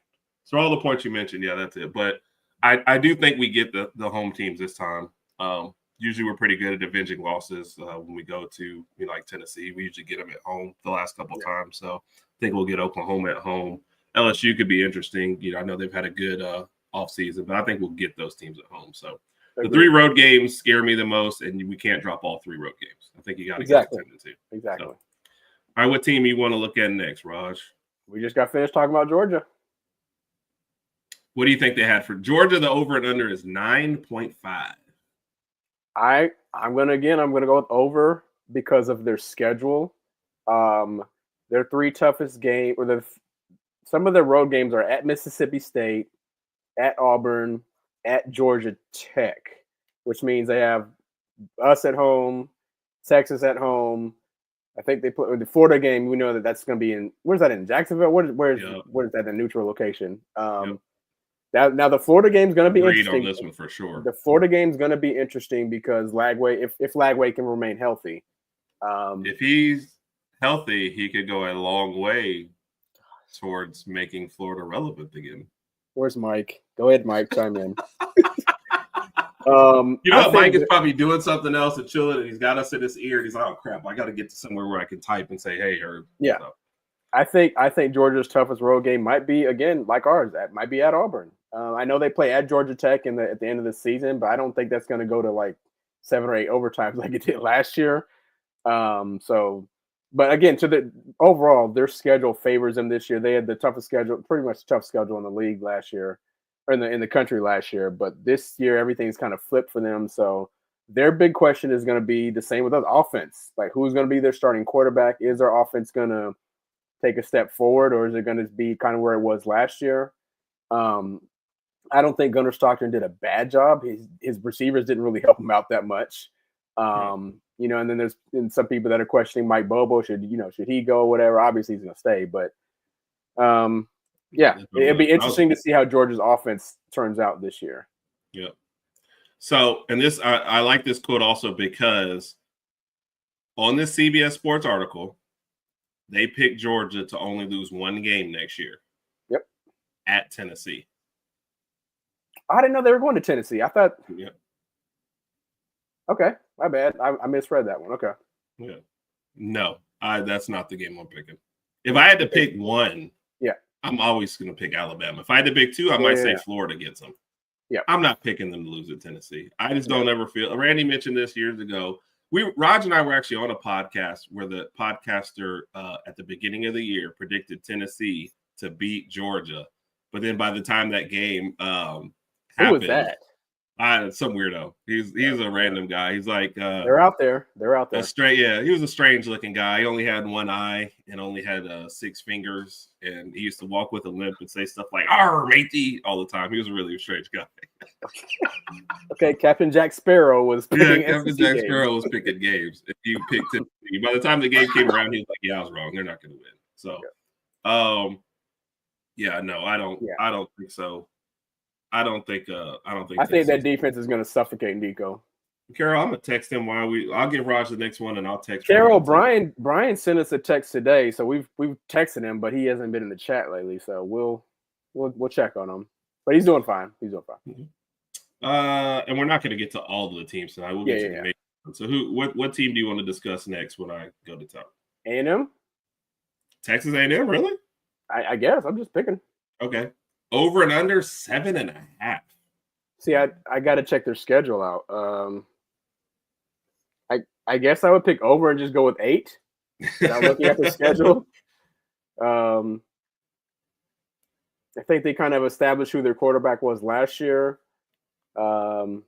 So all the points you mentioned, that's it. But I do think we get the home teams this time. Usually we're pretty good at avenging losses when we go to like Tennessee. We usually get them at home the last couple of times. So I think we'll get Oklahoma at home. LSU could be interesting. I know they've had a good off season, but I think we'll get those teams at home. So the 3 road games scare me the most, and we can't drop all 3 road games. I think you got to get to 2. Exactly. So, all right, what team you want to look at next, Raj? We just got finished talking about Georgia. What do you think they had for Georgia? The over and under is 9.5. I'm gonna go with over because of their schedule. Their 3 toughest game, or some of their road games are at Mississippi State, at Auburn, at Georgia Tech, which means they have us at home, Texas at home. I think they put the Florida game. We know that's going to be in. Where's that in Jacksonville? Where is that? The neutral location. Now the Florida game is going to be interesting on this one for sure. The Florida game is going to be interesting because Lagway, if Lagway can remain healthy, if he's healthy, he could go a long way towards making Florida relevant again. Where's Mike? Go ahead, Mike. Chime in. Mike is probably doing something else and chilling, and he's got us in his ear, and he's like, "Oh crap, I got to get to somewhere where I can type and say, hey, or yeah." I think Georgia's toughest road game might be again like ours. That might be at Auburn. I know they play at Georgia Tech at the end of the season, but I don't think that's going to go to like 7 or 8 overtimes like it did last year. But again, overall, their schedule favors them this year. They had the toughest schedule, pretty much tough schedule in the league last year, or in the country last year. But this year, everything's kind of flipped for them. So their big question is going to be the same with us: offense. Like, who's going to be their starting quarterback? Is their offense going to take a step forward, or is it going to be kind of where it was last year? I don't think Gunnar Stockton did a bad job. His receivers didn't really help him out that much. And then there's some people that are questioning Mike Bobo. Should he go or whatever? Obviously, he's going to stay. But, it'd be interesting to see how Georgia's offense turns out this year. Yeah. So, and this, I like this quote also because on this CBS Sports article, they picked Georgia to only lose 1 game next year. Yep. At Tennessee. I didn't know they were going to Tennessee. I thought. Yeah. Okay, my bad. I misread that one. Okay. Yeah. No, that's not the game I'm picking. If I had to pick one, I'm always going to pick Alabama. If I had to pick 2, I might say Florida gets them. Yeah. I'm not picking them to lose at Tennessee. I just don't ever feel. Randy mentioned this years ago. Raj and I were actually on a podcast where the podcaster at the beginning of the year predicted Tennessee to beat Georgia. But then by the time that game Who happened, was that? Some weirdo. He's a random guy. He's like They're out there. They're out there. he was a strange looking guy. He only had one eye and only had 6 fingers, and he used to walk with a limp and say stuff like "Arr, matey" all the time. He was a really strange guy. Okay, Captain Jack Sparrow was picking Captain Jack Sparrow was picking games. If you picked him, by the time the game came around, he was like, "Yeah, I was wrong. They're not going to win." So, no, I don't think so. I think that defense is going to suffocate Nico. Carol, I'm gonna text him I'll give Raj the next one, and I'll text Carol. Brian sent us a text today, so we've texted him, but he hasn't been in the chat lately. So we'll check on him, but he's doing fine. Mm-hmm. And we're not gonna get to all of the teams tonight. We'll get to the main one. So what team do you want to discuss next when I go to top? A&M. Texas A&M, really? I guess I'm just picking. Okay. Over and under 7.5. See, I got to check their schedule out. I guess I would pick over and just go with 8. Without looking at the schedule. I think they kind of established who their quarterback was last year. Other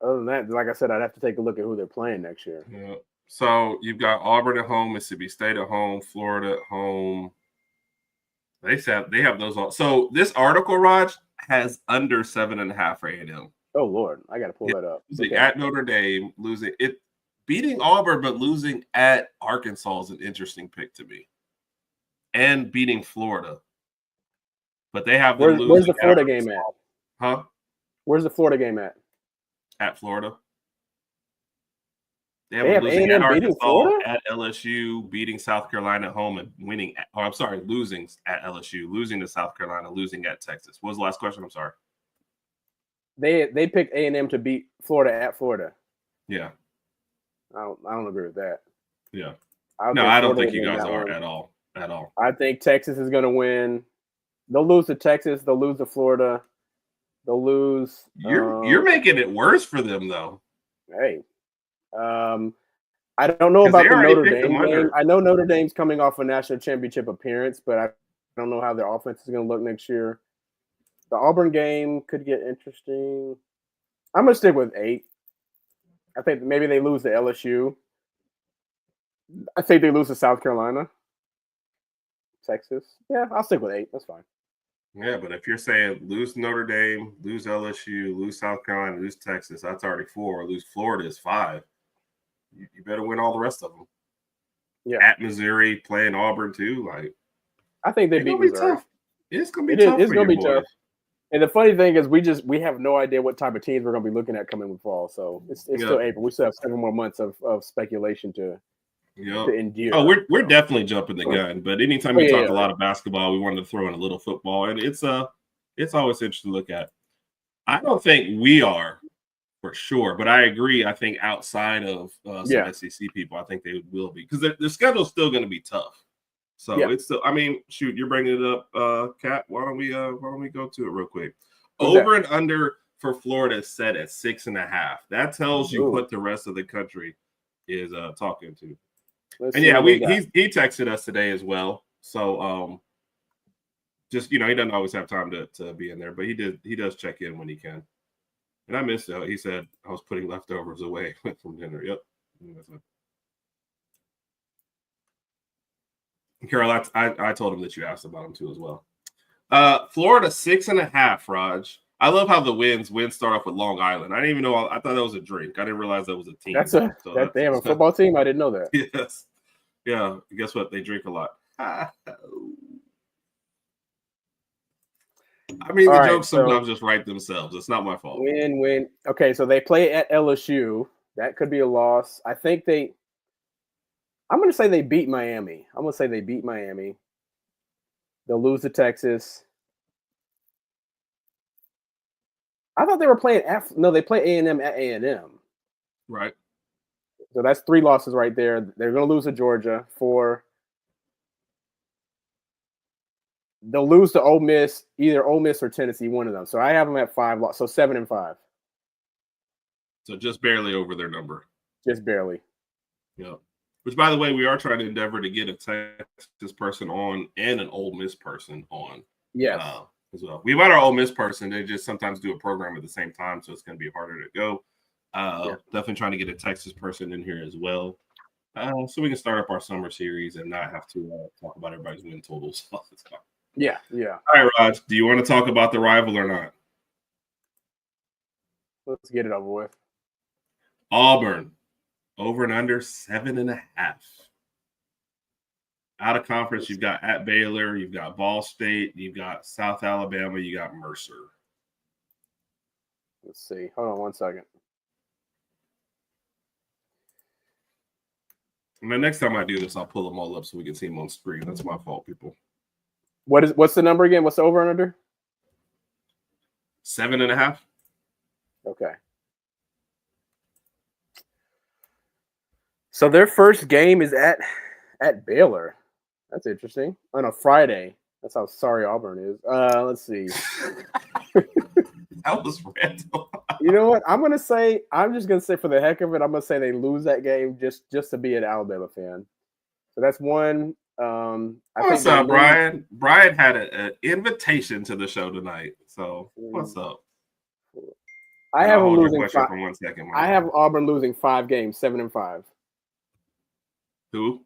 than that, like I said, I'd have to take a look at who they're playing next year. Yeah. So you've got Auburn at home, Mississippi State at home, Florida at home. They have those all. So this article, Raj, has under 7.5 for A&M. Oh Lord, I got to pull that up. Okay. At Notre Dame, beating Auburn, but losing at Arkansas is an interesting pick to me. And beating Florida, but they have where's the Florida game at? Huh? Where's the Florida game at? At Florida. They have losing A&M at beating Arkansas, Florida? at LSU, beating South Carolina at home, and losing at LSU, losing to South Carolina, losing at Texas. What was the last question? I'm sorry. They picked A&M to beat Florida at Florida. Yeah. I don't agree with that. Yeah. I don't think you guys are at all. At all. I think Texas is going to win. They'll lose to Texas. They'll lose to Florida. They'll lose. You're making it worse for them, though. Hey. I don't know about the Notre Dame game. I know Notre Dame's coming off a national championship appearance, but I don't know how their offense is going to look next year. The Auburn game could get interesting. I'm going to stick with 8. I think maybe they lose to LSU. I think they lose to South Carolina. Texas. Yeah, I'll stick with 8. That's fine. Yeah, but if you're saying lose Notre Dame, lose LSU, lose South Carolina, lose Texas, that's already 4. Lose Florida is 5. You better win all the rest of them. Yeah. At Missouri, playing Auburn too. I think they beat Missouri. It's going to be tough. It's going to be tough. And the funny thing is, we have no idea what type of teams we're going to be looking at coming in fall. So it's still April. We still have 7 more months of speculation to endure. Oh, we're definitely jumping the gun. But anytime we talk a lot of basketball, we wanted to throw in a little football, and it's always interesting to look at. I don't think we are for sure, but I agree. I think outside of some SEC people, I think they will be, because their schedule's still going to be tough. So it's still. I mean, shoot, you're bringing it up, Kat. Why don't we go to it real quick? Over and under for Florida is set at 6.5. That tells you what the rest of the country is talking to. He texted us today as well. So just he doesn't always have time to be in there, but he does check in when he can. And I missed it. He said I was putting leftovers away from dinner. Yep. Carol, I told him that you asked about him too as well. Florida 6.5, Raj. I love how the wins start off with Long Island. I didn't even know. I thought that was a drink. I didn't realize that was a team. They have a football team? I didn't know that. Yes. Yeah. Guess what? They drink a lot. I mean, the jokes sometimes just write themselves. It's not my fault. Win. Okay, so they play at LSU. That could be a loss. I think I'm going to say they beat Miami. They'll lose to Texas. I thought they were playing they play A&M at A&M. Right. So that's 3 losses right there. They're going to lose to Georgia. 4. They'll lose to Ole Miss, either Ole Miss or Tennessee, one of them. So I have them at 5 losses. So 7-5. So just barely over their number. Just barely. Yeah. Which, by the way, we are trying to endeavor to get a Texas person on and an Ole Miss person on. Yes. As well. We invite our Ole Miss person. They just sometimes do a program at the same time, so it's going to be harder to go. Definitely trying to get a Texas person in here as well. So we can start up our summer series and not have to talk about everybody's win totals all the time. Yeah. All right, Raj, do you want to talk about the rival or not? Let's get it over with. Auburn, over and under 7.5. Out of conference, you've got at Baylor, you've got Ball State, you've got South Alabama, you got Mercer. Let's see. Hold on one second. And the next time I do this, I'll pull them all up so we can see them on screen. That's my fault, people. What's the number again? What's the over and under? 7.5. Okay. So their first game is at Baylor. That's interesting. On a Friday. That's how sorry Auburn is. Let's see. That was random. You know what? I'm just gonna say for the heck of it, I'm gonna say they lose that game just to be an Alabama fan. So that's one. What's up, Brian? Brian had an invitation to the show tonight. So what's up? I have them losing for 1 second. I have Auburn losing 5 games, 7-5. Who?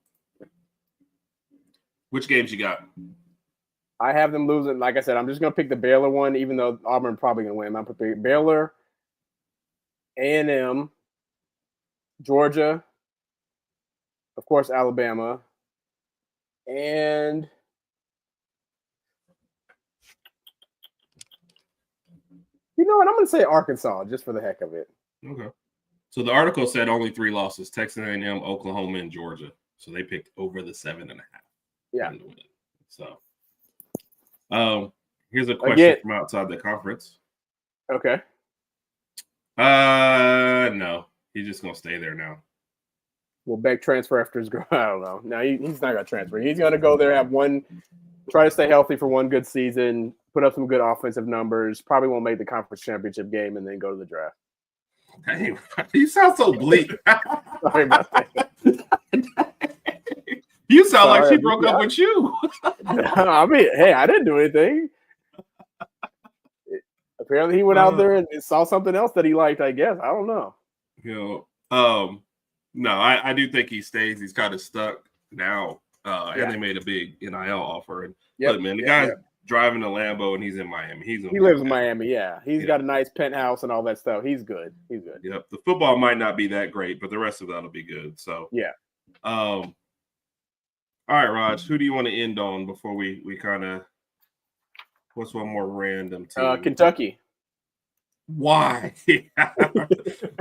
Which games you got? I have them losing. Like I said, I'm just gonna pick the Baylor one, even though Auburn probably gonna win. I'm picking Baylor, A&M, Georgia, of course, Alabama, and you know what? I'm gonna say Arkansas just for the heck of it. Okay. So the article said only 3 losses: Texas A&M, Oklahoma, and Georgia. So they picked over the 7.5. Yeah. So, here's a question from outside the conference. Okay. No, he's just gonna stay there now. Will Beck transfer after his girl? I don't know. No, he's not gonna transfer. He's gonna go there, try to stay healthy for one good season, put up some good offensive numbers. Probably won't make the conference championship game, and then go to the draft. Hey, you sound so bleak. Sorry about that. You sound like she broke up with you. I mean, hey, I didn't do anything. Apparently, he went out there and saw something else that he liked, I guess. I don't know. No, I do think he stays. He's kind of stuck now. And they made a big NIL offer. And look, man, the guy's driving a Lambo and he's in Miami. He lives in Miami, yeah. He's got a nice penthouse and all that stuff. He's good. Yep. The football might not be that great, but the rest of that'll be good. So, yeah. All right, Raj, who do you want to end on before we kind of – what's one more random team? Kentucky. Why?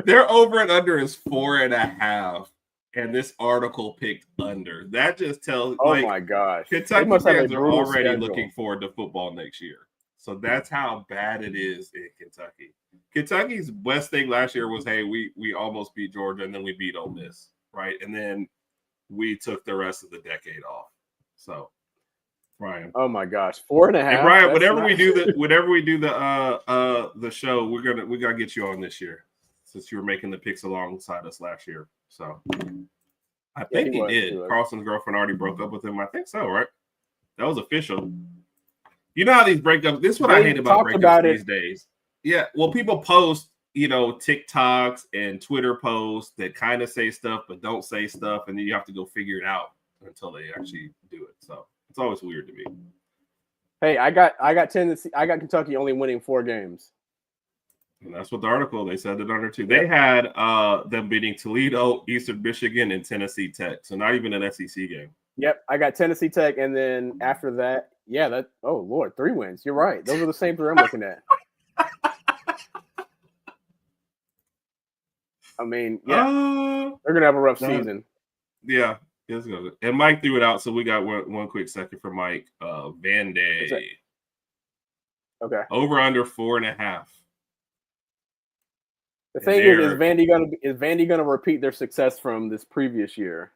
Their over and under is 4.5, and this article picked under. That just tells – my gosh. Kentucky fans are already looking forward to football next year. So that's how bad it is in Kentucky. Kentucky's best thing last year was, hey, we almost beat Georgia, and then we beat Ole Miss, right? And then – we took the rest of the decade off. So, Brian. Oh my gosh, 4.5. Hey, Brian, whenever we do the show, we gotta get you on this year since you were making the picks alongside us last year. So, I think he did. Carlson's girlfriend already broke up with him. I think so, right? That was official. You know how these breakups. This is what I hate about breakups these days. Yeah, well, people post, TikToks and Twitter posts that kind of say stuff but don't say stuff, and then you have to go figure it out until they actually do it. So it's always weird to me. Hey, I got Tennessee. I got Kentucky only winning 4 games. And that's what the article they said it under 2. They had them beating Toledo, Eastern Michigan, and Tennessee Tech. So not even an SEC game. Yep, I got Tennessee Tech, and then after that, 3 wins. You're right. Those are the same 3 I'm looking at. I mean, they're gonna have a rough season. Yeah, it's good. And Mike threw it out, so we got one quick second for Mike. Van Day. Okay. Over under 4.5. The thing is Vandy gonna repeat their success from this previous year?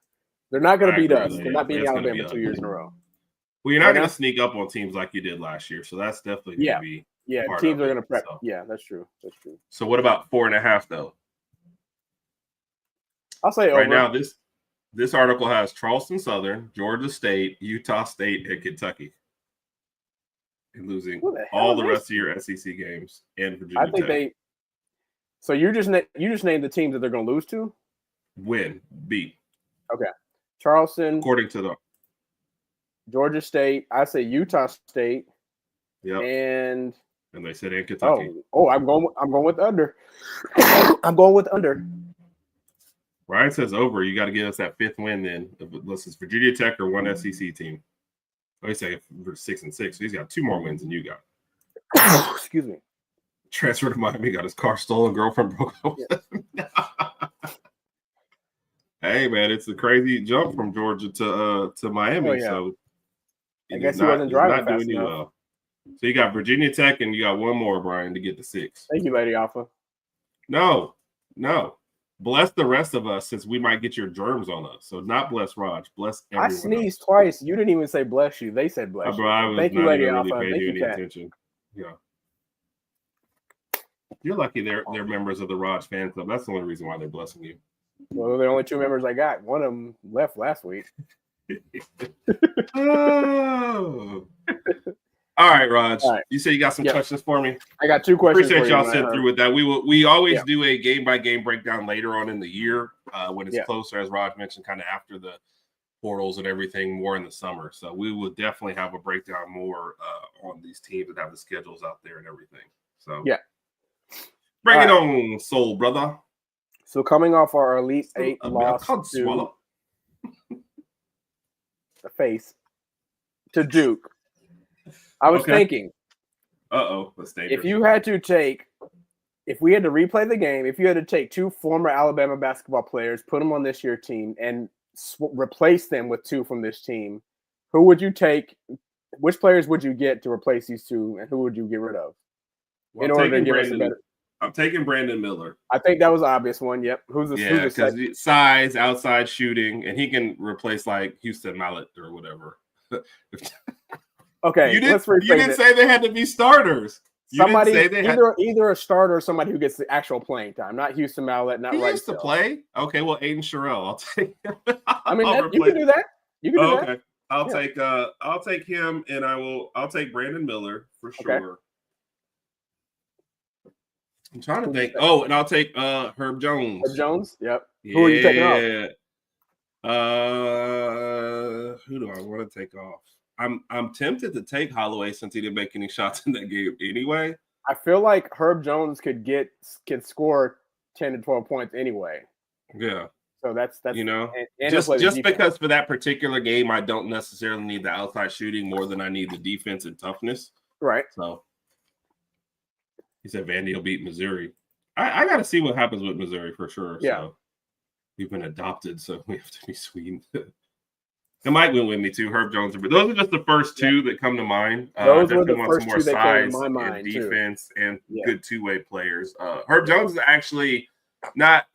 They're not gonna beat us. They're not beating Alabama 2 years in a row. Well, you're not gonna sneak up on teams like you did last year, so that's definitely gonna be. Yeah, teams are gonna prep. So. Yeah, that's true. So what about 4.5 though? I'll say over. Right now, this This article has Charleston Southern, Georgia State, Utah State, and Kentucky. And losing all the rest of your SEC games and Virginia I think Tech. So you just named the teams that they're going to lose to? Win, beat. Okay. Charleston. According to the Georgia State. I say Utah State. Yep. And they said in Kentucky. I'm going with under. I'm going with under. Ryan says over. You got to give us that 5th win then. Unless it's Virginia Tech or one SEC team. Oh, he's saying we're 6-6. So he's got 2 more wins than you got. Excuse me. Transferred to Miami, got his car stolen, girlfriend broke up. Yeah. Hey man, it's a crazy jump from Georgia to Miami. Oh, yeah. So I guess he wasn't driving fast doing enough. well. So you got Virginia Tech and you got one more, Brian, to get to 6. Thank you, Lady Alpha. No. Bless the rest of us since we might get your germs on us. So not bless Raj, bless everyone. I sneezed twice. You didn't even say bless you. They said bless you. I was Thank you, not Lady even Alpha. really Thank paying you, any Kat. attention. Yeah. You're lucky they're members of the Raj fan club. That's the only reason why they're blessing you. Well, they're the only 2 members I got. One of them left last week. Oh. All right, Raj. All right. You say you got some questions for me? I got 2 questions. Appreciate y'all for you, sitting through with that. We always do a game-by-game breakdown later on in the year when it's closer, as Raj mentioned, kind of after the portals and everything, more in the summer. So we will definitely have a breakdown more on these teams that have the schedules out there and everything. So bring it on, soul brother. So coming off our Elite 8 loss to the face to Duke, I was thinking, if we had to replay the game, if you had to take 2 former Alabama basketball players, put them on this year's team, and replace them with 2 from this team, who would you take? Which players would you get to replace these 2, and who would you get rid of? Well, in order to give us a better. I'm taking Brandon Miller. I think that was the obvious one. Yep. Who's the because size, outside shooting, and he can replace like Houston Mallet or whatever. Okay, you didn't say they had to be starters. Somebody either a starter or somebody who gets the actual playing time, not Houston Mallet, not Ragsdale. He used to play. Okay, well, Aiden Sherrill, I'll take him. You can do that. You can do that. I'll take him, and I'll take Brandon Miller for sure. Okay. I'm trying to think. Oh, and I'll take Herb Jones. Herb Jones? Yep. Yeah. Who are you taking off? Who do I want to take off? I'm tempted to take Holloway since he didn't make any shots in that game anyway. I feel like Herb Jones could score 10 to 12 points anyway. Yeah. So that's and just because for that particular game I don't necessarily need the outside shooting more than I need the defense and toughness. Right. So he said Vandy will beat Missouri. I got to see what happens with Missouri for sure. Yeah. So we've been adopted, so we have to be sweet. It might win with me too. Herb Jones. Those are just the first 2 that come to mind. Those were the first 2 that came to my mind. And defense and good 2-way players. Herb Jones is actually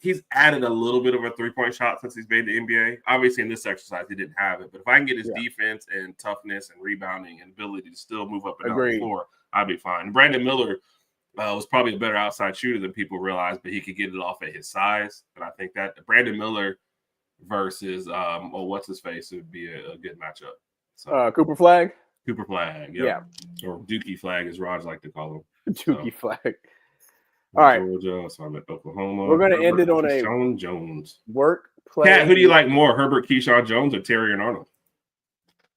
he's added a little bit of a 3-point shot since he's made the NBA. Obviously, in this exercise, he didn't have it. But if I can get his defense and toughness and rebounding and ability to still move up and down the floor, I'd be fine. Brandon Miller was probably a better outside shooter than people realize, but he could get it off at his size. And I think that Brandon Miller versus what's his face would be a good matchup. So, Cooper Flag, yeah, or Dookie Flag, as Raj like to call him. Dookie Flag. All right, Georgia. So I'm at Oklahoma. We're going to end it on Keyshawn Jones. Work play. Kat, who do you like more, Herbert, Keyshawn Jones, or Terry and Arnold?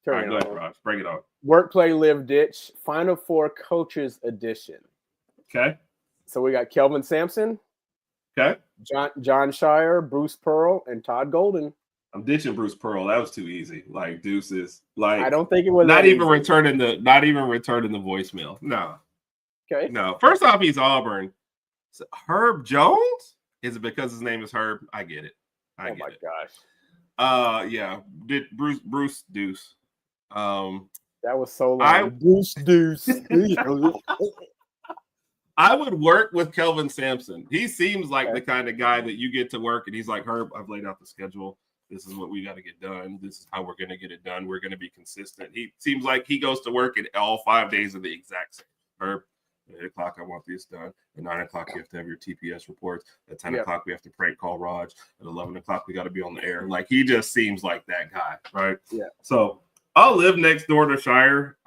Terry and Arnold. Raj, break it on. Work, play, live, ditch. Final 4 coaches edition. Okay. So we got Kelvin Sampson. Okay. John Shire, Bruce Pearl, and Todd Golden. I'm ditching Bruce Pearl. That was too easy. Like deuces. Like I don't think it was not even returning the voicemail. No. Okay. No. First off, he's Auburn. So Herb Jones? Is it because his name is Herb? I get it. I get it. Gosh. Yeah. Did Bruce Deuce. That was so long. Bruce Deuce. I would work with Kelvin Sampson. He seems like the kind of guy that you get to work and he's like, Herb, I've laid out the schedule. This is what we got to get done. This is how we're going to get it done. We're going to be consistent. He seems like he goes to work at all 5 days of the exact same. Herb, At 8 o'clock, I want this done. At 9 o'clock, you have to have your TPS reports. At 10 Yep. o'clock, we have to prank call Raj. At 11 o'clock, we got to be on the air. Like, he just seems like that guy, right? Yeah. So I'll live next door to Shire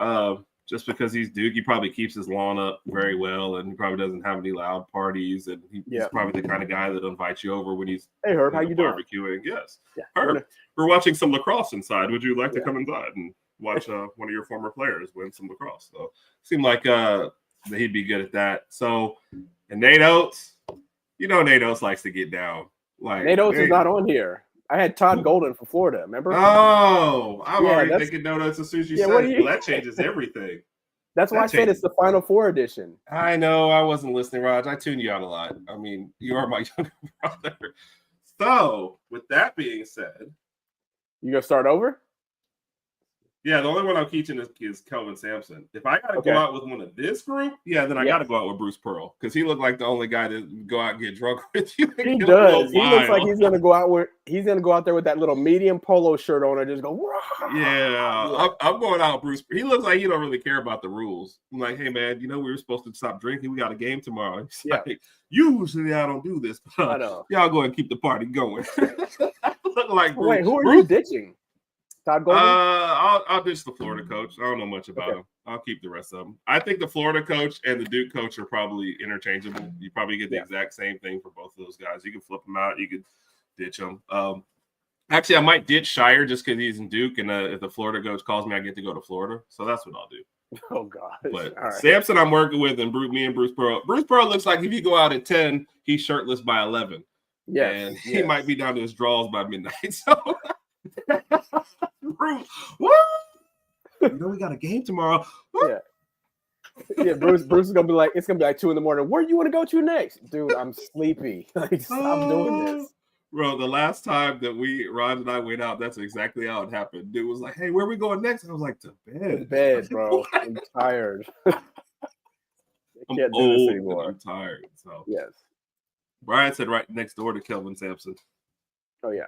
just because he's Duke. He probably keeps his lawn up very well, and he probably doesn't have any loud parties. And he's probably the kind of guy that invites you over when he's Hey, Herb, how you doing? barbecuing. Yes. Yeah. Herb, we're watching some lacrosse inside. Would you like to come inside and watch one of your former players win some lacrosse? So it seemed like that he'd be good at that. So, and Nate Oats, Nate Oats likes to get down. Like Nate Oats is not on here. I had Todd Golden for Florida, remember? Oh, I'm already thinking Nate Oats as soon as you said it. Well, that changes everything. That's why I said it's the Final Four edition. I know. I wasn't listening, Raj. I tuned you out a lot. I mean, you are my younger brother. So, with that being said, you gonna start over? Yeah, the only one I'm teaching is Kelvin Sampson. If I got to go out with one of this group, then I got to go out with Bruce Pearl because he looked like the only guy to go out and get drunk with you. He does. He looks like he's gonna go out there with that little medium polo shirt on and just go. Rah! Yeah, I'm going out, Bruce. He looks like he don't really care about the rules. I'm like, hey man, we were supposed to stop drinking. We got a game tomorrow. He's like, usually I don't do this. I know. Y'all go and keep the party going. Look like Bruce. Wait, who are you ditching? Todd Golden? I'll ditch the Florida coach. I don't know much about him. I'll keep the rest of them. I think the Florida coach and the Duke coach are probably interchangeable. You probably get the exact same thing for both of those guys. You can flip them out. You could ditch them. Actually, I might ditch Shire just because he's in Duke, and if the Florida coach calls me, I get to go to Florida. So that's what I'll do. Oh, God. But Sampson I'm working with, and me and Bruce Pearl. Bruce Pearl looks like if you go out at 10, he's shirtless by 11. Yeah, and he might be down to his draws by midnight. So Bruce, what? We got a game tomorrow. Bruce is gonna be like, it's gonna be like 2 a.m. Where do you want to go to next, dude? I'm sleepy. Like, stop doing this, bro. The last time that Rod and I went out, that's exactly how it happened. Dude was like, hey, where are we going next? I was like, to bed. To bed, bro. I'm tired. I can't do this anymore. I'm tired. So yes. Brian said right next door to Kelvin Sampson. Oh yeah.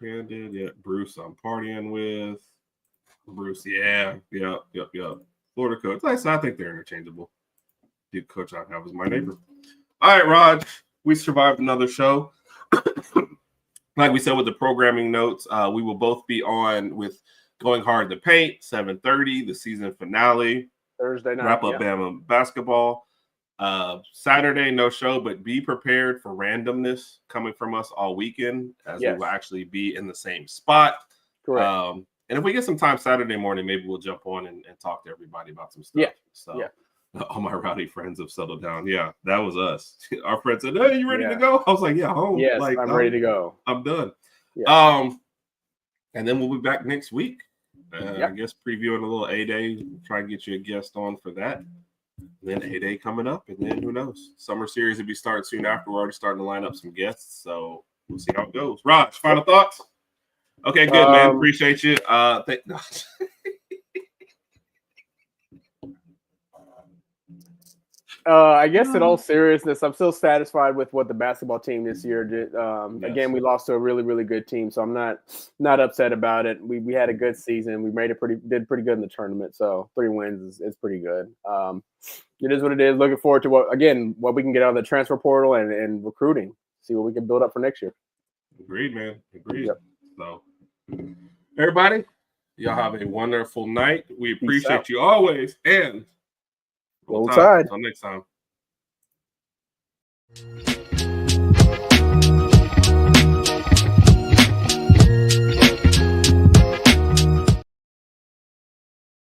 Yeah, Bruce, I'm partying with. Bruce, yep. Florida coach. I think they're interchangeable. Dude, coach I have is my neighbor. All right, Rod, we survived another show. Like we said with the programming notes, we will both be on with Going Hard to Paint, 7:30, the season finale. Thursday night. Wrap up Bama basketball. Saturday, no show, but be prepared for randomness coming from us all weekend as we will actually be in the same spot. Correct. And if we get some time Saturday morning, maybe we'll jump on and talk to everybody about some stuff. All my rowdy friends have settled down. Yeah, that was us. Our friend said, hey, you ready to go? I was like, yeah, home. Yes, I'm ready to go. I'm done. Yeah. And then we'll be back next week. I guess previewing a little A-Day. Try and get you a guest on for that. Then A-Day coming up, and then who knows? Summer series will be starting soon after. We're already starting to line up some guests, so we'll see how it goes. Raj, final thoughts? Okay, good, man. Appreciate you. I guess in all seriousness, I'm still satisfied with what the basketball team this year did. Again, we lost to a really, really good team, so I'm not upset about it. We had a good season. We did pretty good in the tournament, so 3 wins is pretty good. It is what it is. Looking forward to what we can get out of the transfer portal and recruiting. See what we can build up for next year. Agreed, man. Agreed. Yep. So, everybody, y'all have a wonderful night. We appreciate you always, and roll tide. Until next time.